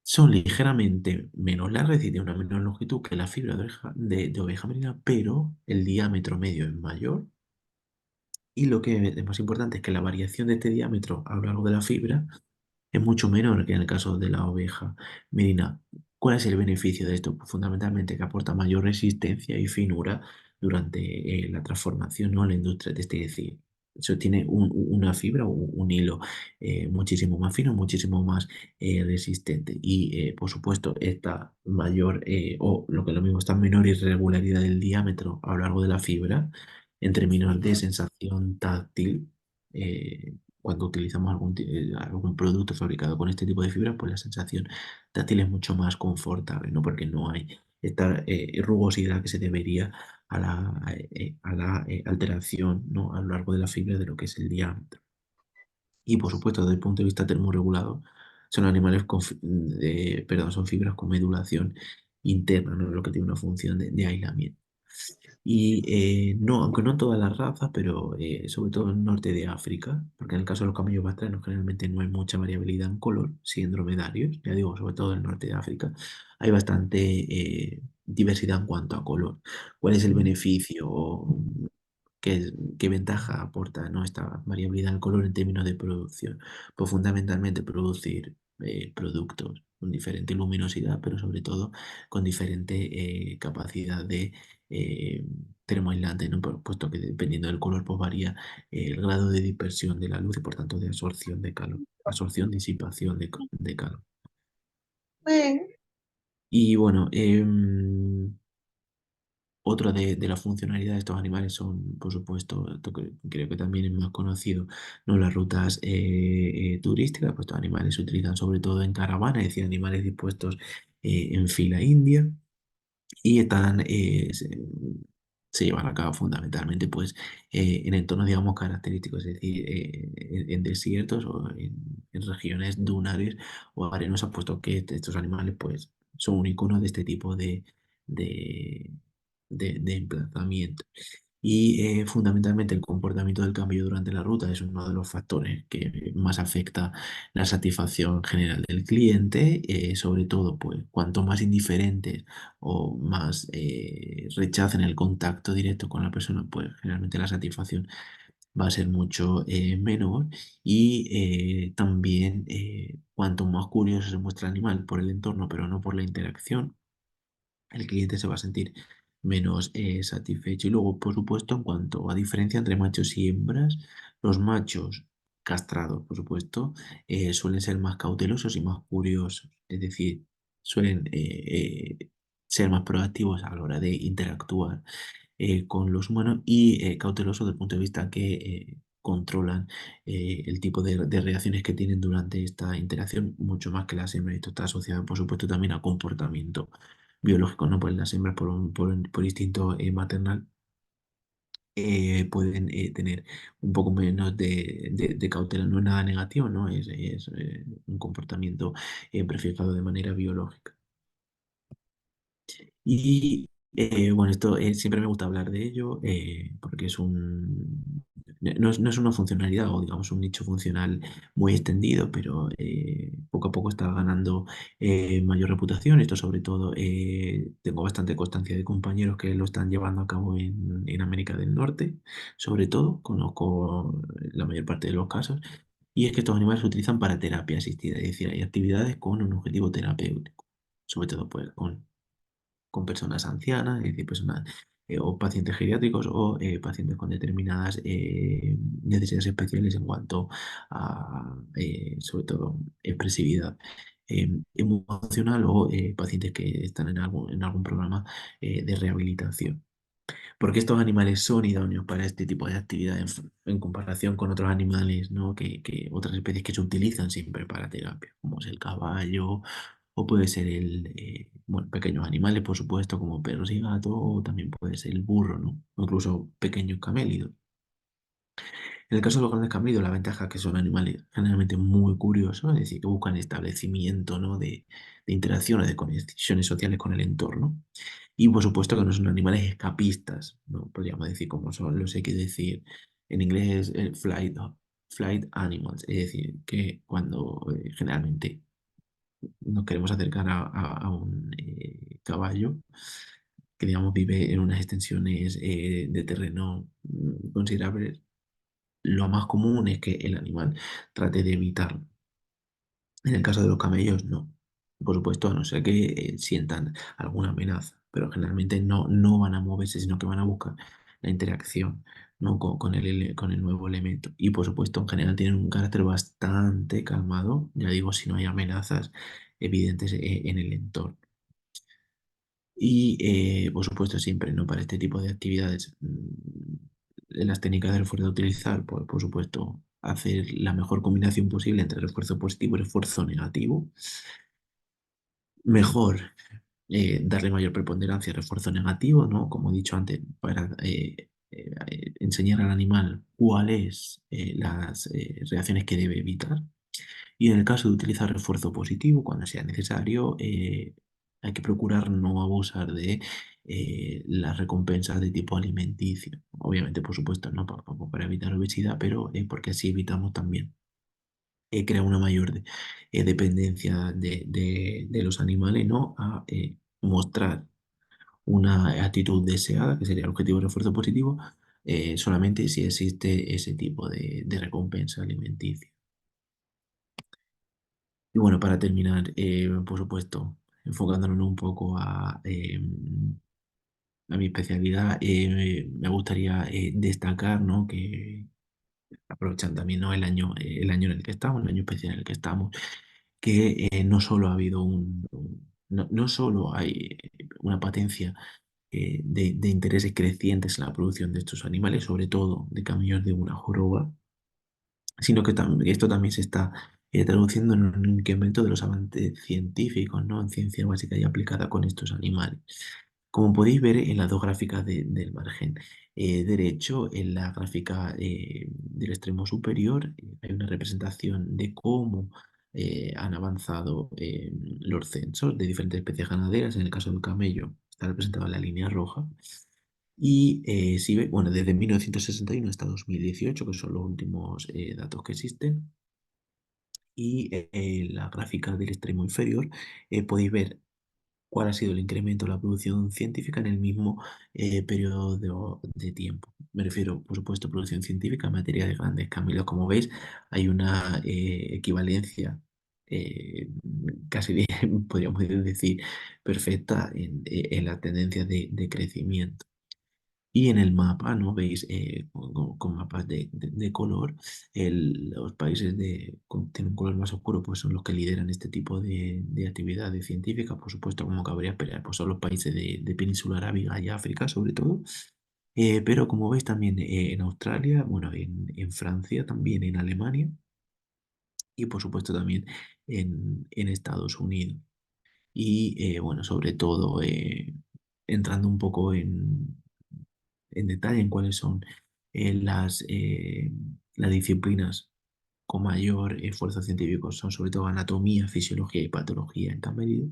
Son ligeramente menos largas, es decir, de una menor longitud que la fibra de oveja merina, pero el diámetro medio es mayor. Y lo que es más importante es que la variación de este diámetro a lo largo de la fibra es mucho menor que en el caso de la oveja merina. ¿Cuál es el beneficio de esto? Pues fundamentalmente que aporta mayor resistencia y finura durante la transformación, ¿no? En la industria textil. Es decir, eso tiene una fibra, un hilo muchísimo más fino, muchísimo más resistente. Y por supuesto, esta mayor, o lo que es lo mismo, esta menor irregularidad del diámetro a lo largo de la fibra, en términos de sensación táctil, cuando utilizamos algún producto fabricado con este tipo de fibra, pues la sensación táctil es mucho más confortable, ¿no? Porque no hay esta rugosidad que se debería a la alteración, ¿no? A lo largo de la fibra de lo que es el diámetro. Y por supuesto, desde el punto de vista termorregulado, son animales perdón, son fibras con medulación interna, ¿no? Lo que tiene una función de aislamiento. Y no, aunque no en todas las razas, pero sobre todo en el norte de África, porque en el caso de los camellos pastranos generalmente no hay mucha variabilidad en color, sí en dromedarios, ya digo, sobre todo en el norte de África, hay bastante diversidad en cuanto a color. ¿Cuál es el beneficio o qué ventaja aporta, ¿no? esta variabilidad en color en términos de producción? Pues fundamentalmente producir productos con diferente luminosidad, pero sobre todo con diferente capacidad de eh, termoaislante, ¿no? Puesto que dependiendo del color, pues varía el grado de dispersión de la luz y por tanto de absorción de calor, absorción, disipación de calor. Y bueno, otra de las funcionalidades de estos animales son, por supuesto, esto que creo que también es más conocido, ¿no? Las rutas turísticas, pues estos animales se utilizan sobre todo en caravana, es decir, animales dispuestos en fila india y se llevan a cabo fundamentalmente pues, en entornos, digamos, característicos, es decir, en desiertos o en regiones dunares o arenosas, puesto que estos animales pues, son un icono de este tipo de, de emplazamiento. Y fundamentalmente el comportamiento del cambio durante la ruta es uno de los factores que más afecta la satisfacción general del cliente, sobre todo pues cuanto más indiferentes o más rechacen el contacto directo con la persona, pues generalmente la satisfacción va a ser mucho menor y también cuanto más curioso se muestra el animal por el entorno, pero no por la interacción, el cliente se va a sentir menos satisfecho. Y luego, por supuesto, en cuanto a diferencia entre machos y hembras, los machos castrados, por supuesto, suelen ser más cautelosos y más curiosos. Es decir, suelen ser más proactivos a la hora de interactuar con los humanos y cautelosos desde el punto de vista que controlan el tipo de reacciones que tienen durante esta interacción, mucho más que las hembras. Esto está asociado, por supuesto, también a comportamiento biológico, ¿no? Pues las hembras por instinto maternal pueden tener un poco menos de cautela, no es nada negativo, ¿no? Es un comportamiento prefijado de manera biológica. Y bueno, esto siempre me gusta hablar de ello porque no es una funcionalidad o digamos un nicho funcional muy extendido, pero poco a poco está ganando mayor reputación. Esto sobre todo tengo bastante constancia de compañeros que lo están llevando a cabo en América del Norte, sobre todo, conozco la mayor parte de los casos. Y es que estos animales se utilizan para terapia asistida, es decir, hay actividades con un objetivo terapéutico, sobre todo pues con personas ancianas, es decir, personas o pacientes geriátricos o pacientes con determinadas necesidades especiales en cuanto a, sobre todo, expresividad emocional o pacientes que están en algún programa de rehabilitación. porque estos animales son idóneos para este tipo de actividades en comparación con otros animales, ¿no? Otras especies que se utilizan siempre para terapia, como es el caballo, o puede ser bueno, pequeños animales, por supuesto, como perros y gatos, o también puede ser el burro, ¿no? O incluso pequeños camélidos. En el caso de los grandes camelidos, la ventaja es que son animales generalmente muy curiosos, es decir, que buscan establecimiento, ¿no? de interacciones, de conexiones sociales con el entorno. Y por supuesto que no son animales escapistas, ¿no? Podríamos decir como son los hay que decir en inglés flight animals, es decir, que cuando generalmente nos queremos acercar a un caballo, que digamos vive en unas extensiones de terreno considerables, lo más común es que el animal trate de evitarlo. En el caso de los camellos, no. Por supuesto, a no ser que sientan alguna amenaza, pero generalmente no van a moverse, sino que van a buscar la interacción, ¿no? con el nuevo elemento. Y por supuesto, en general tienen un carácter bastante calmado, ya digo, si no hay amenazas evidentes en el entorno. Y por supuesto, siempre, ¿no? Para este tipo de actividades, las técnicas de refuerzo a utilizar, pues por supuesto, hacer la mejor combinación posible entre refuerzo positivo y refuerzo negativo. Mejor darle mayor preponderancia al refuerzo negativo, ¿no? Como he dicho antes, para enseñar al animal cuáles las reacciones que debe evitar. Y en el caso de utilizar refuerzo positivo, cuando sea necesario, hay que procurar no abusar de las recompensas de tipo alimenticio. Obviamente, por supuesto, no para evitar obesidad, pero porque así evitamos también crear una mayor dependencia de los animales, ¿no? A mostrar una actitud deseada, que sería el objetivo del refuerzo positivo, solamente si existe ese tipo de recompensa alimenticia. Y bueno, para terminar, por supuesto, enfocándonos un poco a mi especialidad, me gustaría destacar, ¿no? Que aprovechando también, ¿no? el año en el que estamos, el año especial en el que estamos, que no solo ha habido no solo hay una patencia de intereses crecientes en la producción de estos animales, sobre todo de camellos de una joroba, sino que esto también se está traduciendo en un incremento de los avances científicos, ¿no? En ciencia básica y aplicada con estos animales. Como podéis ver en las dos gráficas del margen derecho, en la gráfica del extremo superior, hay una representación de cómo han avanzado los censos de diferentes especies ganaderas. En el caso del camello, está representado en la línea roja. Y si ve, bueno, desde 1961 hasta 2018, que son los últimos datos que existen, y la gráfica del extremo inferior, podéis ver cuál ha sido el incremento de la producción científica en el mismo periodo de tiempo. Me refiero, por supuesto, a producción científica en materia de grandes cambios. Como veis, hay una equivalencia casi bien, podríamos decir, perfecta en la tendencia de crecimiento. Y en el mapa, ¿no? Veis con mapas de color, los países tienen un color más oscuro, pues son los que lideran este tipo de actividades científicas. Por supuesto, como cabría esperar, pues son los países de Península Arábiga y África, sobre todo. Pero como veis también en Australia, bueno, en Francia, también en Alemania y por supuesto también en Estados Unidos. Y bueno, sobre todo entrando un poco en detalle en cuáles son las disciplinas con mayor esfuerzo científico, son sobre todo anatomía, fisiología y patología en Cambridge.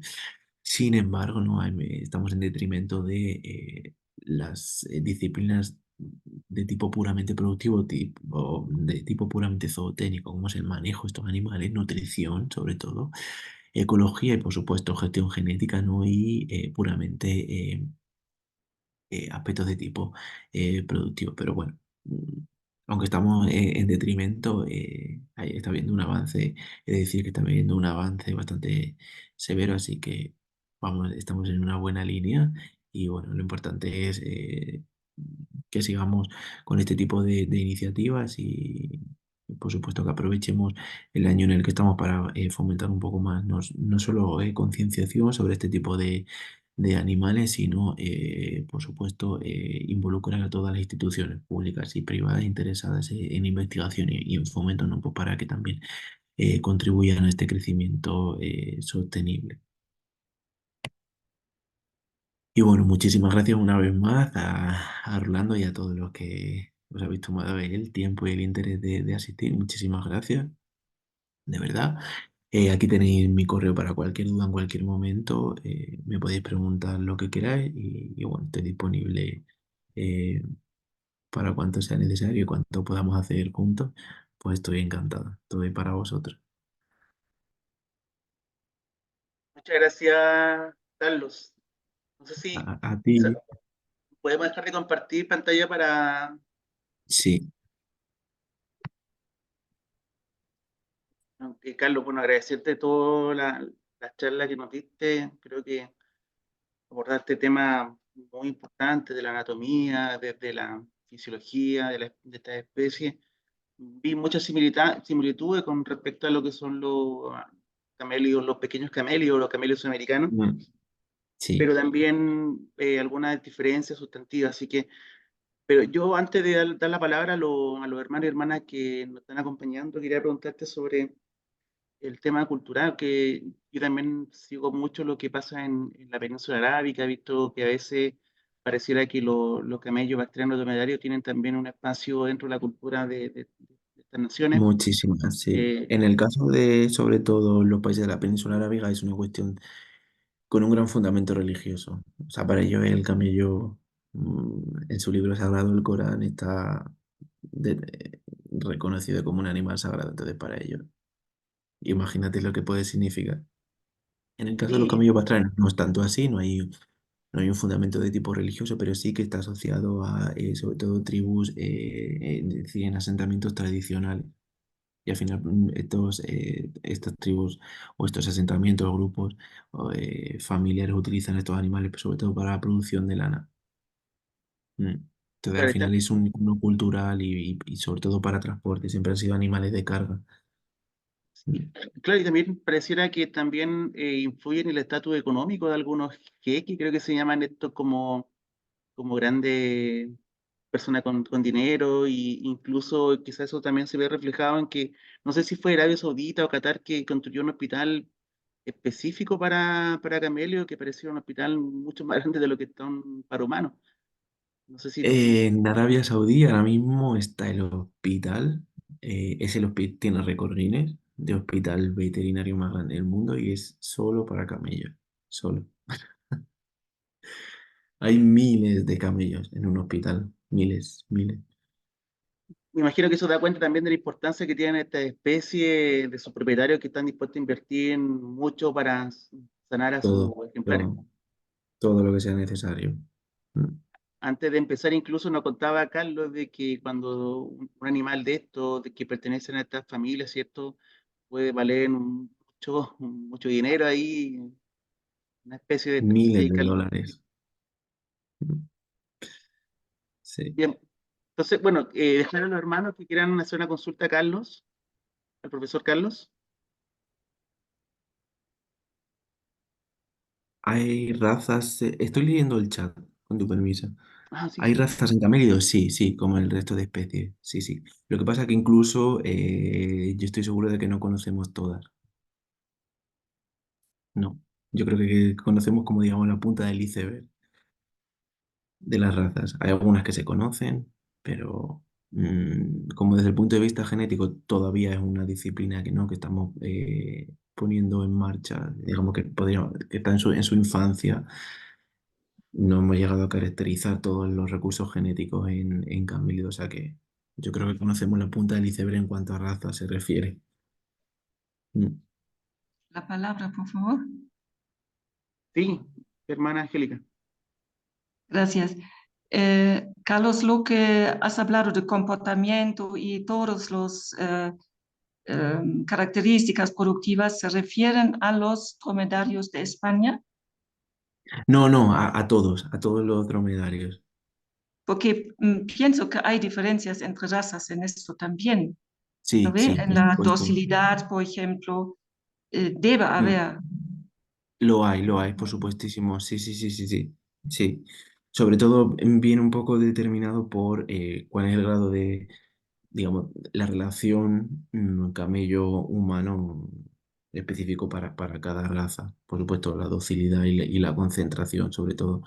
Sin embargo, no estamos en detrimento de las disciplinas de tipo puramente productivo, de tipo puramente zootécnico, como es el manejo de estos animales, nutrición sobre todo, ecología y por supuesto gestión genética, ¿no? Y puramente aspectos de tipo productivo. Pero bueno, aunque estamos en detrimento, ahí está habiendo un avance, es decir, que está habiendo un avance bastante severo, así que vamos, estamos en una buena línea y bueno, lo importante es que sigamos con este tipo de iniciativas y por supuesto que aprovechemos el año en el que estamos para fomentar un poco más, no solo concienciación sobre este tipo de animales, sino, por supuesto, involucrar a todas las instituciones públicas y privadas interesadas en investigación y en fomento, ¿no? Pues para que también contribuyan a este crecimiento sostenible. Y bueno, muchísimas gracias una vez más a Rolando y a todos los que os habéis tomado el tiempo y el interés de asistir. Muchísimas gracias, de verdad. Aquí tenéis mi correo para cualquier duda en cualquier momento. Me podéis preguntar lo que queráis y bueno, estoy disponible eh, para cuanto sea necesario y cuanto podamos hacer juntos. Pues estoy encantado. Estoy para vosotros. Muchas gracias, Carlos. No sé si A ti, podemos dejar de compartir pantalla para, sí, aunque Carlos, bueno, agradecerte toda la charla que nos diste. Creo que abordaste temas muy importantes de la anatomía, desde la fisiología de estas especies. Vi muchas similitudes con respecto a lo que son los camélidos, los pequeños camélidos, los camélidos americanos, mm, sí, pero también algunas diferencias sustantivas. Así que, pero yo antes de dar la palabra a los hermanos y hermanas que nos están acompañando, quería preguntarte sobre el tema cultural, que yo también sigo mucho lo que pasa en la península arábica. He visto que a veces pareciera que los camellos bactrianos dromedarios tienen también un espacio dentro de la cultura de estas naciones. muchísimas, sí. Eh, En el caso de, sobre todo, los países de la península arábiga, es una cuestión con un gran fundamento religioso. O sea, para ellos el camello, en su libro sagrado, el Corán, está reconocido como un animal sagrado. Entonces, para ellos, imagínate lo que puede significar. En el caso de los y camellos pastraños no es tanto así, no hay un fundamento de tipo religioso, pero sí que está asociado a, sobre todo, tribus, es decir, en asentamientos tradicionales. Y al final estas tribus o estos asentamientos o grupos familiares utilizan estos animales sobre todo para la producción de lana. Entonces al claro, final es un icono cultural y sobre todo para transporte, siempre han sido animales de carga. Mm. claro, y también pareciera que también influye en el estatus económico de algunos jeques, creo que se llaman estos como grandes personas con dinero, y incluso quizás eso también se ve reflejado en que, no sé si fue Arabia Saudita o Qatar que construyó un hospital específico para camellos, que parecía un hospital mucho más grande de lo que están para humanos. No sé si, En Arabia Saudí ahora mismo está el hospital, es el hospital, tiene récord Guinness de hospital veterinario más grande del mundo y es solo para camellos, solo. Hay miles de camellos en un hospital, miles, miles. me imagino que eso da cuenta también de la importancia que tienen estas especies, de sus propietarios que están dispuestos a invertir en mucho para sanar a sus Todo, ejemplares. todo, todo lo que sea necesario. Mm. Antes de empezar, incluso nos contaba Carlos de que cuando un animal de estos, de que pertenecen a estas familias, ¿cierto? Puede valer mucho dinero ahí, una especie de estas. Miles Sí, de Carlos. dólares. Mm. Sí. Bien, entonces, bueno, dejar a los hermanos que quieran hacer una consulta a Carlos, al profesor Carlos. Hay razas, estoy leyendo el chat, con tu permiso. Ah, sí, ¿Hay razas en camélidos? Sí, sí, como el resto de especies. Sí, sí. Lo que pasa es que incluso yo estoy seguro de que no conocemos todas. No. Yo creo que conocemos como, digamos, la punta del iceberg de las razas. Hay algunas que se conocen, pero como desde el punto de vista genético todavía es una disciplina que no, que estamos poniendo en marcha, digamos que podríamos, que está en su infancia, no hemos llegado a caracterizar todos los recursos genéticos en Camélido, o sea que yo creo que conocemos la punta del iceberg en cuanto a raza se refiere. Mm. La palabra, por favor. sí, hermana Angélica. Gracias. Carlos, lo que has hablado de comportamiento y todas las características productivas se refieren a los dromedarios de España, No, no, a todos los dromedarios. porque pienso que hay diferencias entre razas en esto también, ¿no Sí, ve? sí, En por la supuesto. docilidad, por ejemplo, debe Mm. haber. Lo hay, por supuestísimo. Sí, sí, sí, sí, sí. Sí. Sobre todo viene un poco determinado por cuál es el grado de, digamos, la relación camello-humano específico para cada raza. Por supuesto, la docilidad y la concentración, sobre todo,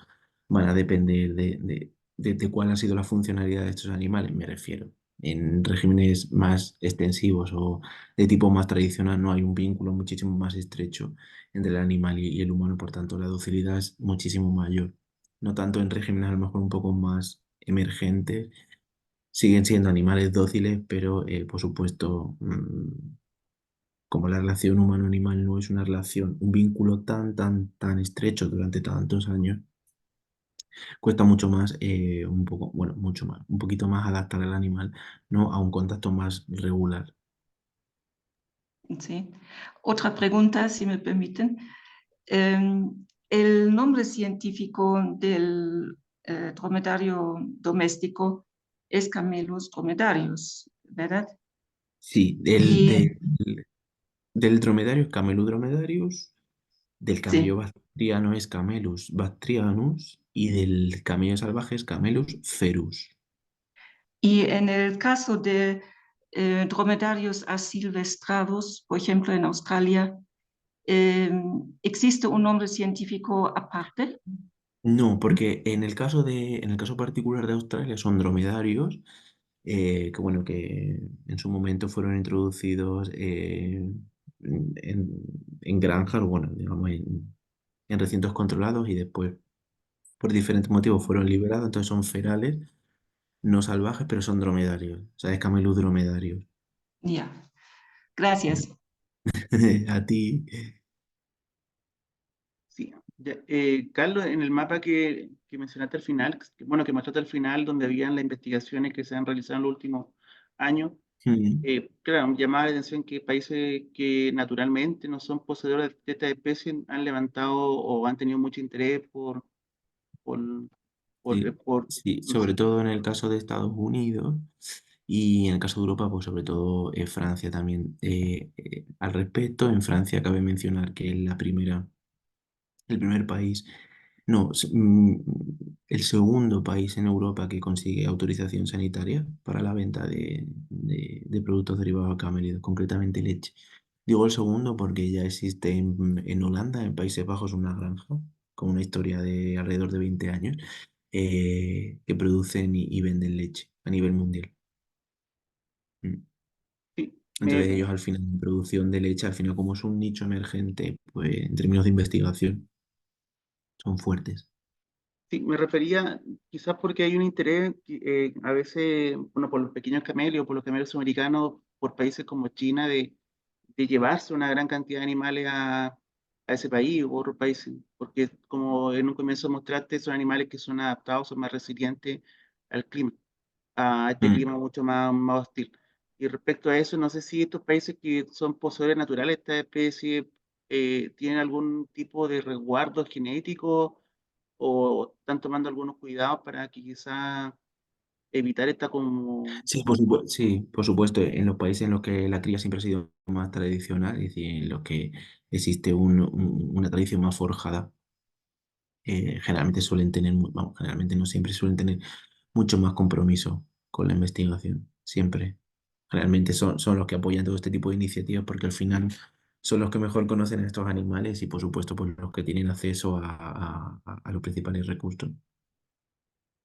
van a depender de cuál ha sido la funcionalidad de estos animales, me refiero. En regímenes más extensivos o de tipo más tradicional no hay un vínculo muchísimo más estrecho entre el animal y el humano, por tanto, la docilidad es muchísimo mayor. No tanto en regímenes a lo mejor un poco más emergentes. Siguen siendo animales dóciles, pero por supuesto, como la relación humano-animal no es una relación, un vínculo tan estrecho durante tantos años, cuesta mucho más, un poco, bueno, mucho más, un poquito más adaptar al animal, ¿no? A un contacto más regular. ¿Sí? Otra pregunta, si me permiten. El nombre científico del dromedario doméstico es Camelus dromedarius, ¿verdad? Sí, Y del dromedario es Camelus dromedarius, del camello sí, bactriano es Camelus bactrianus y del camello salvaje es Camelus ferus. y en el caso de dromedarios asilvestrados, por ejemplo en Australia, eh, ¿existe un nombre científico aparte? No, porque en el caso particular de Australia son dromedarios, que bueno, que en su momento fueron introducidos en granjas, o bueno, digamos, en recintos controlados y después, por diferentes motivos, fueron liberados, entonces son ferales, no salvajes, pero son dromedarios, o sea, es camelus dromedarios. Ya, gracias. A ti, Sí. Ya, Carlos, en el mapa que mencionaste al final, bueno, que mostraste al final, donde habían las investigaciones que se han realizado en los últimos años, mm, claro, llamaba la atención que países que naturalmente no son poseedores de estas especies han levantado o han tenido mucho interés por, sí, por, sí, no sé, sobre todo en el caso de Estados Unidos. Y en el caso de Europa, pues sobre todo Francia también. Al respecto, en Francia cabe mencionar que es el primer país, no, el segundo país en Europa que consigue autorización sanitaria para la venta de productos derivados de camélidos, concretamente leche. Digo el segundo porque ya existe en Holanda, en Países Bajos, una granja con una historia de alrededor de 20 años que producen y venden leche a nivel mundial. Mm. sí, Entonces ellos al final en producción de leche, al final como es un nicho emergente, pues en términos de investigación son fuertes. sí, me refería quizás porque hay un interés a veces, bueno, por los pequeños camelios, por los camelios sudamericanos, por países como China, de llevarse una gran cantidad de animales a ese país u otros países, porque como en un comienzo mostraste, son animales que son adaptados, son más resilientes al clima, a este Mm. clima mucho más hostil. Y respecto a eso, no sé si estos países que son poseedores naturales de esta especie tienen algún tipo de resguardo genético o están tomando algunos cuidados para que quizá evitar esta como... Sí, por supuesto, en los países en los que la cría siempre ha sido más tradicional, es decir, en los que existe una tradición más forjada, generalmente suelen tener, vamos, generalmente no siempre suelen tener mucho más compromiso con la investigación, siempre. Realmente son los que apoyan todo este tipo de iniciativas porque al final son los que mejor conocen a estos animales y por supuesto pues los que tienen acceso a los principales recursos.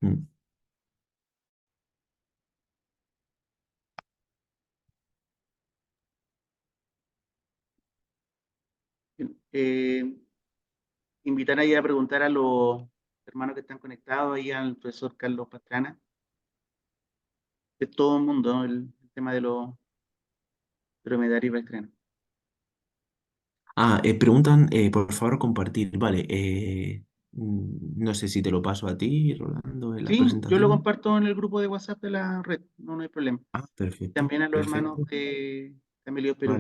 Mm. eh, invitar ahí a preguntar a los hermanos que están conectados ahí al profesor Carlos Pastrana, de todo el mundo, ¿no? El tema de los dromedarios y estreno. Preguntan, por favor, compartir. Vale, no sé si te lo paso a ti, Rolando, en la Sí, yo lo presentación. comparto en el grupo de WhatsApp de la red, no hay problema. Perfecto, También a los hermanos perfecto. de Emilio Perú.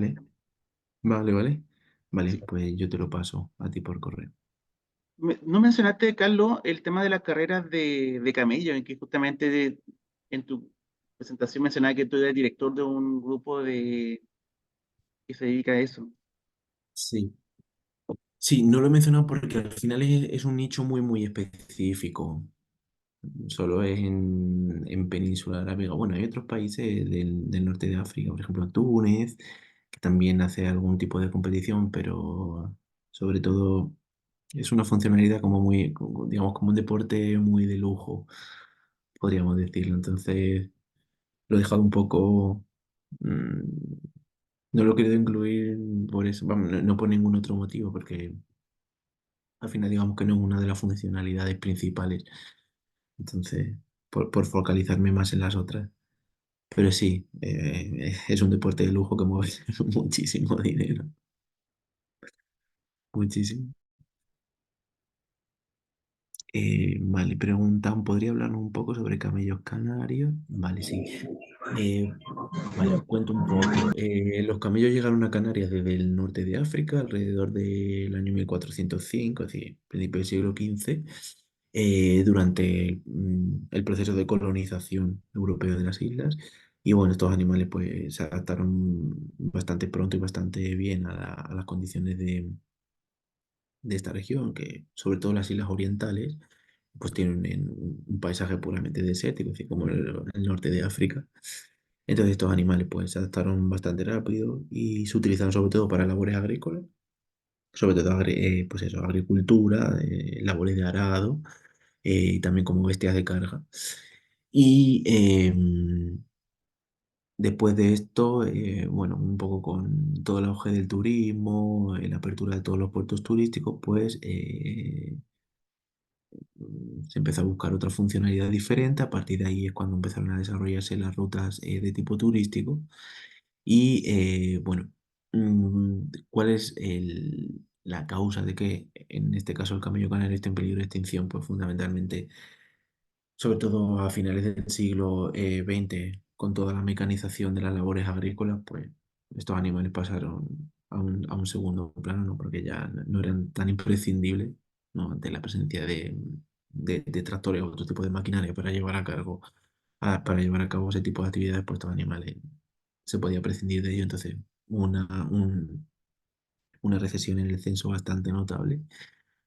Vale, vale. Vale, Sí. pues yo te lo paso a ti por correo. No mencionaste, Carlos, el tema de las carreras de camello, en que justamente en tu presentación mencionaba que tú eres director de un grupo que se dedica a eso. Sí. Sí, no lo he mencionado porque al final es un nicho muy, muy específico. Solo es en Península Arábiga. Bueno, hay otros países del norte de África, por ejemplo Túnez, que también hace algún tipo de competición, pero sobre todo es una funcionalidad como muy, digamos, como un deporte muy de lujo, podríamos decirlo. Entonces lo he dejado un poco, mm, no lo he querido incluir por eso, vamos, no por ningún otro motivo, porque al final digamos que no es una de las funcionalidades principales. Entonces, por focalizarme más en las otras. Pero sí, es un deporte de lujo que mueve muchísimo dinero. Muchísimo. Vale, preguntan, ¿podría hablarnos un poco sobre camellos canarios? Vale, sí. Eh, vale, os cuento un poco. Los camellos llegaron a Canarias desde el norte de África alrededor del año 1405, es decir, principio del siglo XV, durante el proceso de colonización europeo de las islas. Y bueno, estos animales pues se adaptaron bastante pronto y bastante bien a las condiciones de esta región, que sobre todo las islas orientales, pues tienen un paisaje puramente desértico, así como el norte de África. Entonces estos animales pues se adaptaron bastante rápido y se utilizaron sobre todo para labores agrícolas, sobre todo pues eso, agricultura, labores de arado y también como bestias de carga. Y después de esto, bueno, un poco con todo el auge del turismo, la apertura de todos los puertos turísticos, pues se empezó a buscar otra funcionalidad diferente. A partir de ahí es cuando empezaron a desarrollarse las rutas de tipo turístico. Y bueno, ¿cuál es la causa de que en este caso el camello canario esté en peligro de extinción? Pues fundamentalmente sobre todo a finales del siglo XX, con toda la mecanización de las labores agrícolas, pues estos animales pasaron a un segundo plano, ¿no? Porque ya no eran tan imprescindibles, ¿no? Ante la presencia de tractores o otro tipo de maquinaria para llevar a cargo, para llevar a cabo ese tipo de actividades, pues estos animales se podía prescindir de ello, entonces una, un- una recesión en el censo bastante notable,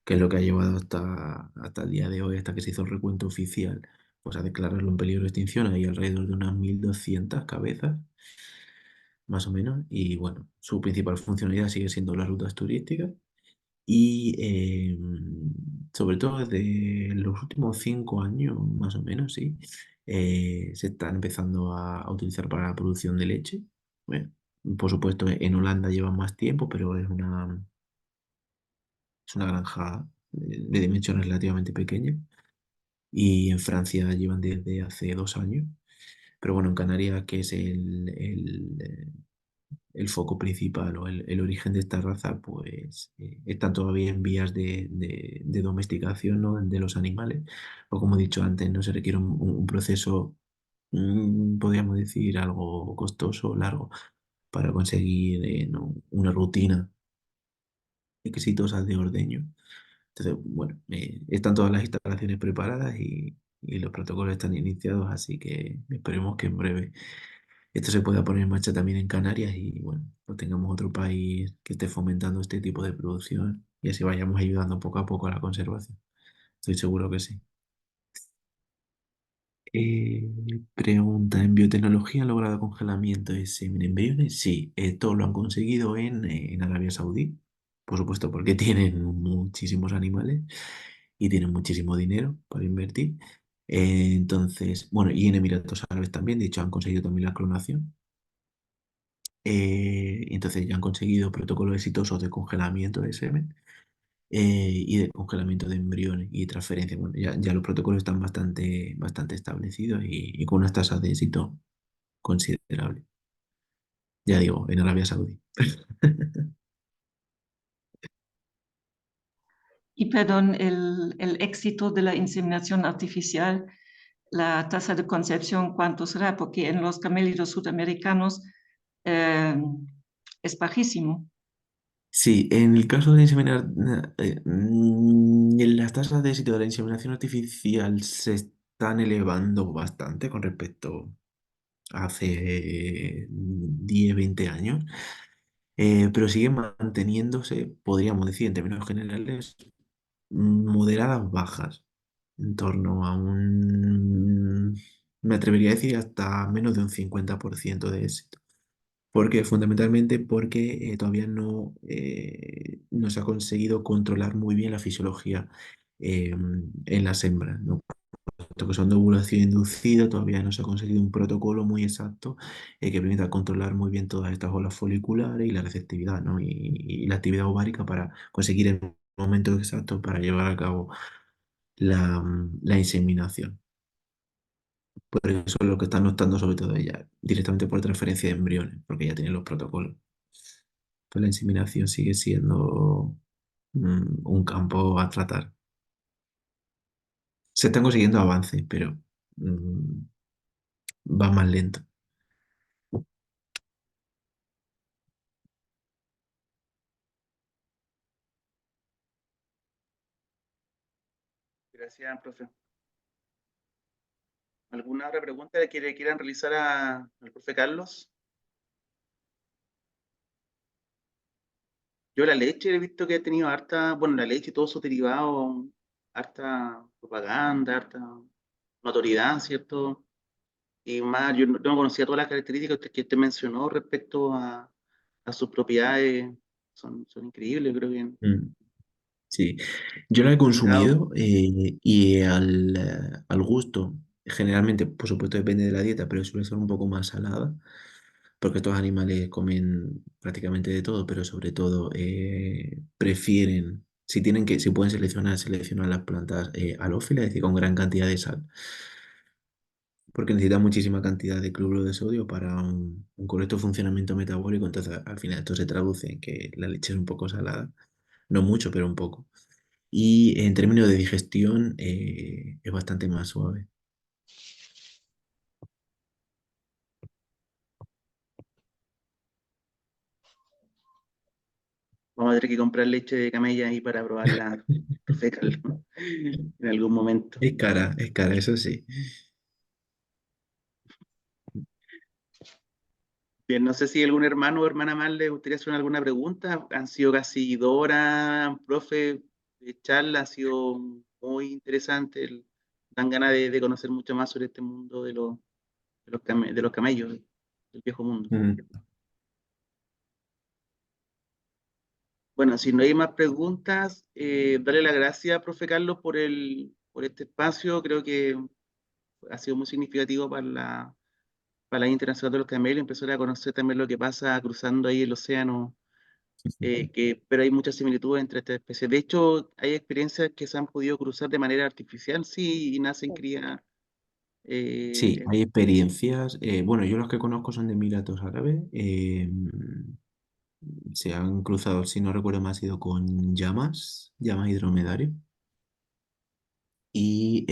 que es lo que ha llevado hasta el día de hoy, hasta que se hizo el recuento oficial, pues a declararlo en peligro de extinción. Hay alrededor de unas 1.200 cabezas, más o menos, y bueno, su principal funcionalidad sigue siendo las rutas turísticas. Y sobre todo desde los últimos 5 años, más o menos, sí, se están empezando a utilizar para la producción de leche. Bueno, por supuesto, en Holanda llevan más tiempo, pero es una granja de dimensiones relativamente pequeñas. Y en Francia llevan desde hace 2 años. Pero bueno, en Canarias, que es el foco principal o el origen de esta raza, pues están todavía en vías de domesticación, ¿no? De los animales. O como he dicho antes, no se requiere un proceso, podríamos decir, algo costoso o largo para conseguir ¿no? una rutina exitosa de ordeño. Entonces, bueno, están todas las instalaciones preparadas y los protocolos están iniciados, así que esperemos que en breve esto se pueda poner en marcha también en Canarias y, bueno, pues tengamos otro país que esté fomentando este tipo de producción y así vayamos ayudando poco a poco a la conservación. Estoy seguro que sí. Eh, Pregunta, ¿en biotecnología han logrado congelamiento de semen en embriones? Sí, esto lo han conseguido en Arabia Saudí, por supuesto, porque tienen muchísimos animales y tienen muchísimo dinero para invertir. Entonces, bueno, y en Emiratos Árabes también, de hecho, han conseguido también la clonación. Entonces ya han conseguido protocolos exitosos de congelamiento de semen y de congelamiento de embriones y transferencia. Bueno, ya los protocolos están bastante, bastante establecidos y con unas tasas de éxito considerables. Ya digo, en Arabia Saudí. Y perdón, el éxito de la inseminación artificial, la tasa de concepción, ¿cuánto será? Porque en los camélidos sudamericanos eh, es bajísimo. Sí, en el caso de inseminar, las tasas de éxito de la inseminación artificial se están elevando bastante con respecto a hace 10 20 años. pero sigue manteniéndose, podríamos decir en términos generales, moderadas bajas, en torno a me atrevería a decir hasta menos de un 50% de éxito. Porque fundamentalmente porque todavía no se ha conseguido controlar muy bien la fisiología en las hembras, ¿no? Puesto que son de ovulación inducida, todavía no se ha conseguido un protocolo muy exacto que permita controlar muy bien todas estas olas foliculares y la receptividad, ¿no? Y la actividad ovárica para conseguir el momento exacto para llevar a cabo la inseminación. Por eso es lo que están optando sobre todo ella, directamente por transferencia de embriones, porque ya tienen los protocolos. Pues la inseminación sigue siendo un campo a tratar. Se están consiguiendo avances, pero mm, va más lento. Gracias, profe. ¿Alguna otra pregunta que le quieran realizar al profe Carlos? Yo la leche he visto que ha tenido harta, bueno, la leche y todos sus derivados, harta propaganda, harta notoriedad, ¿cierto? Y más, yo no conocía todas las características que usted mencionó respecto a sus propiedades, son increíbles, creo que Mm, sí, yo la he pescado. consumido y al gusto, generalmente, por supuesto, depende de la dieta, pero suele ser un poco más salada, porque estos animales comen prácticamente de todo, pero sobre todo prefieren, si pueden seleccionar las plantas halófilas, es decir, con gran cantidad de sal, porque necesita muchísima cantidad de cloruro de sodio para un correcto funcionamiento metabólico, entonces al final esto se traduce en que la leche es un poco salada, no mucho, pero un poco. Y en términos de digestión es bastante más suave. Vamos a tener que comprar leche de camella ahí para probarla, profe Carlos, en algún momento. Es cara, eso sí. Bien, no sé si algún hermano o hermana más le gustaría hacer alguna pregunta. Han sido casi 2 horas, profe, de charla, ha sido muy interesante. Dan ganas de conocer mucho más sobre este mundo de los camellos, del viejo mundo. Mm. Bueno, si no hay más preguntas, darle las gracias, profe Carlos, por este espacio. Creo que ha sido muy significativo para la internacional de los camellos, empezar a conocer también lo que pasa cruzando ahí el océano, pero hay muchas similitudes entre estas especies. De hecho, hay experiencias que se han podido cruzar de manera artificial, sí, y nacen crías. Sí, eh, hay experiencias. Bueno, yo los que conozco son de Emiratos Árabes. Se han cruzado, si no recuerdo mal, ha sido con llamas y dromedarios. Y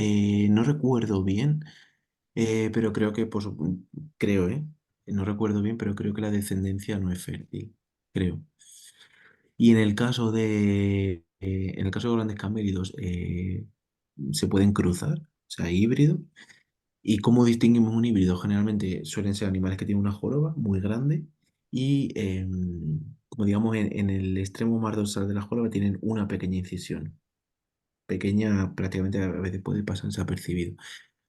no recuerdo bien, pero creo que, creo, no recuerdo bien, pero creo que la descendencia no es fértil. Creo. Y en el caso de grandes caméridos, se pueden cruzar, o sea, híbridos. ¿Y cómo distinguimos un híbrido? Generalmente suelen ser animales que tienen una joroba muy grande y, como digamos, en el extremo más dorsal de la joroba tienen una pequeña incisión. Pequeña, prácticamente a veces puede pasar desapercibido.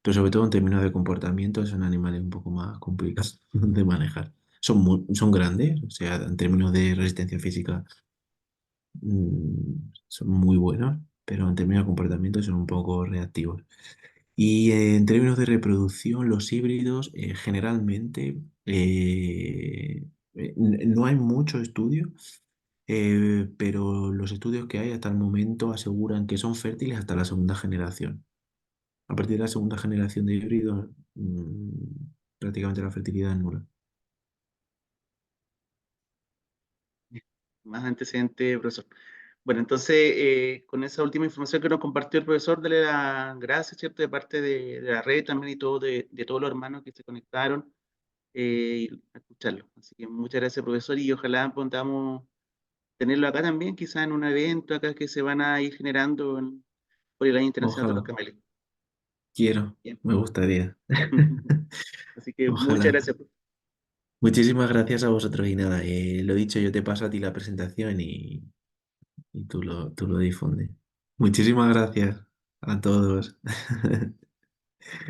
Pero sobre todo en términos de comportamiento son animales un poco más complicados de manejar. Son grandes, o sea, en términos de resistencia física son muy buenos, pero en términos de comportamiento son un poco reactivos. Y en términos de reproducción, los híbridos generalmente no hay mucho estudio, pero los estudios que hay hasta el momento aseguran que son fértiles hasta la segunda generación. A partir de la segunda generación de híbridos, prácticamente la fertilidad es nula. Más antecedentes, profesor. Bueno, entonces, con esa última información que nos compartió el profesor, dale las gracias, ¿cierto? De parte de la red también y todo, de todos los hermanos que se conectaron y a escucharlo. Así que muchas gracias, profesor, y ojalá podamos tenerlo acá también, quizás en un evento acá que se van a ir generando por el Año Internacional de los Ojalá, Camellos. quiero, Bien. me gustaría. Así que muchas Ojalá. gracias. Muchísimas gracias a vosotros y nada, lo dicho, yo te paso a ti la presentación y tú lo difundes. Muchísimas gracias a todos.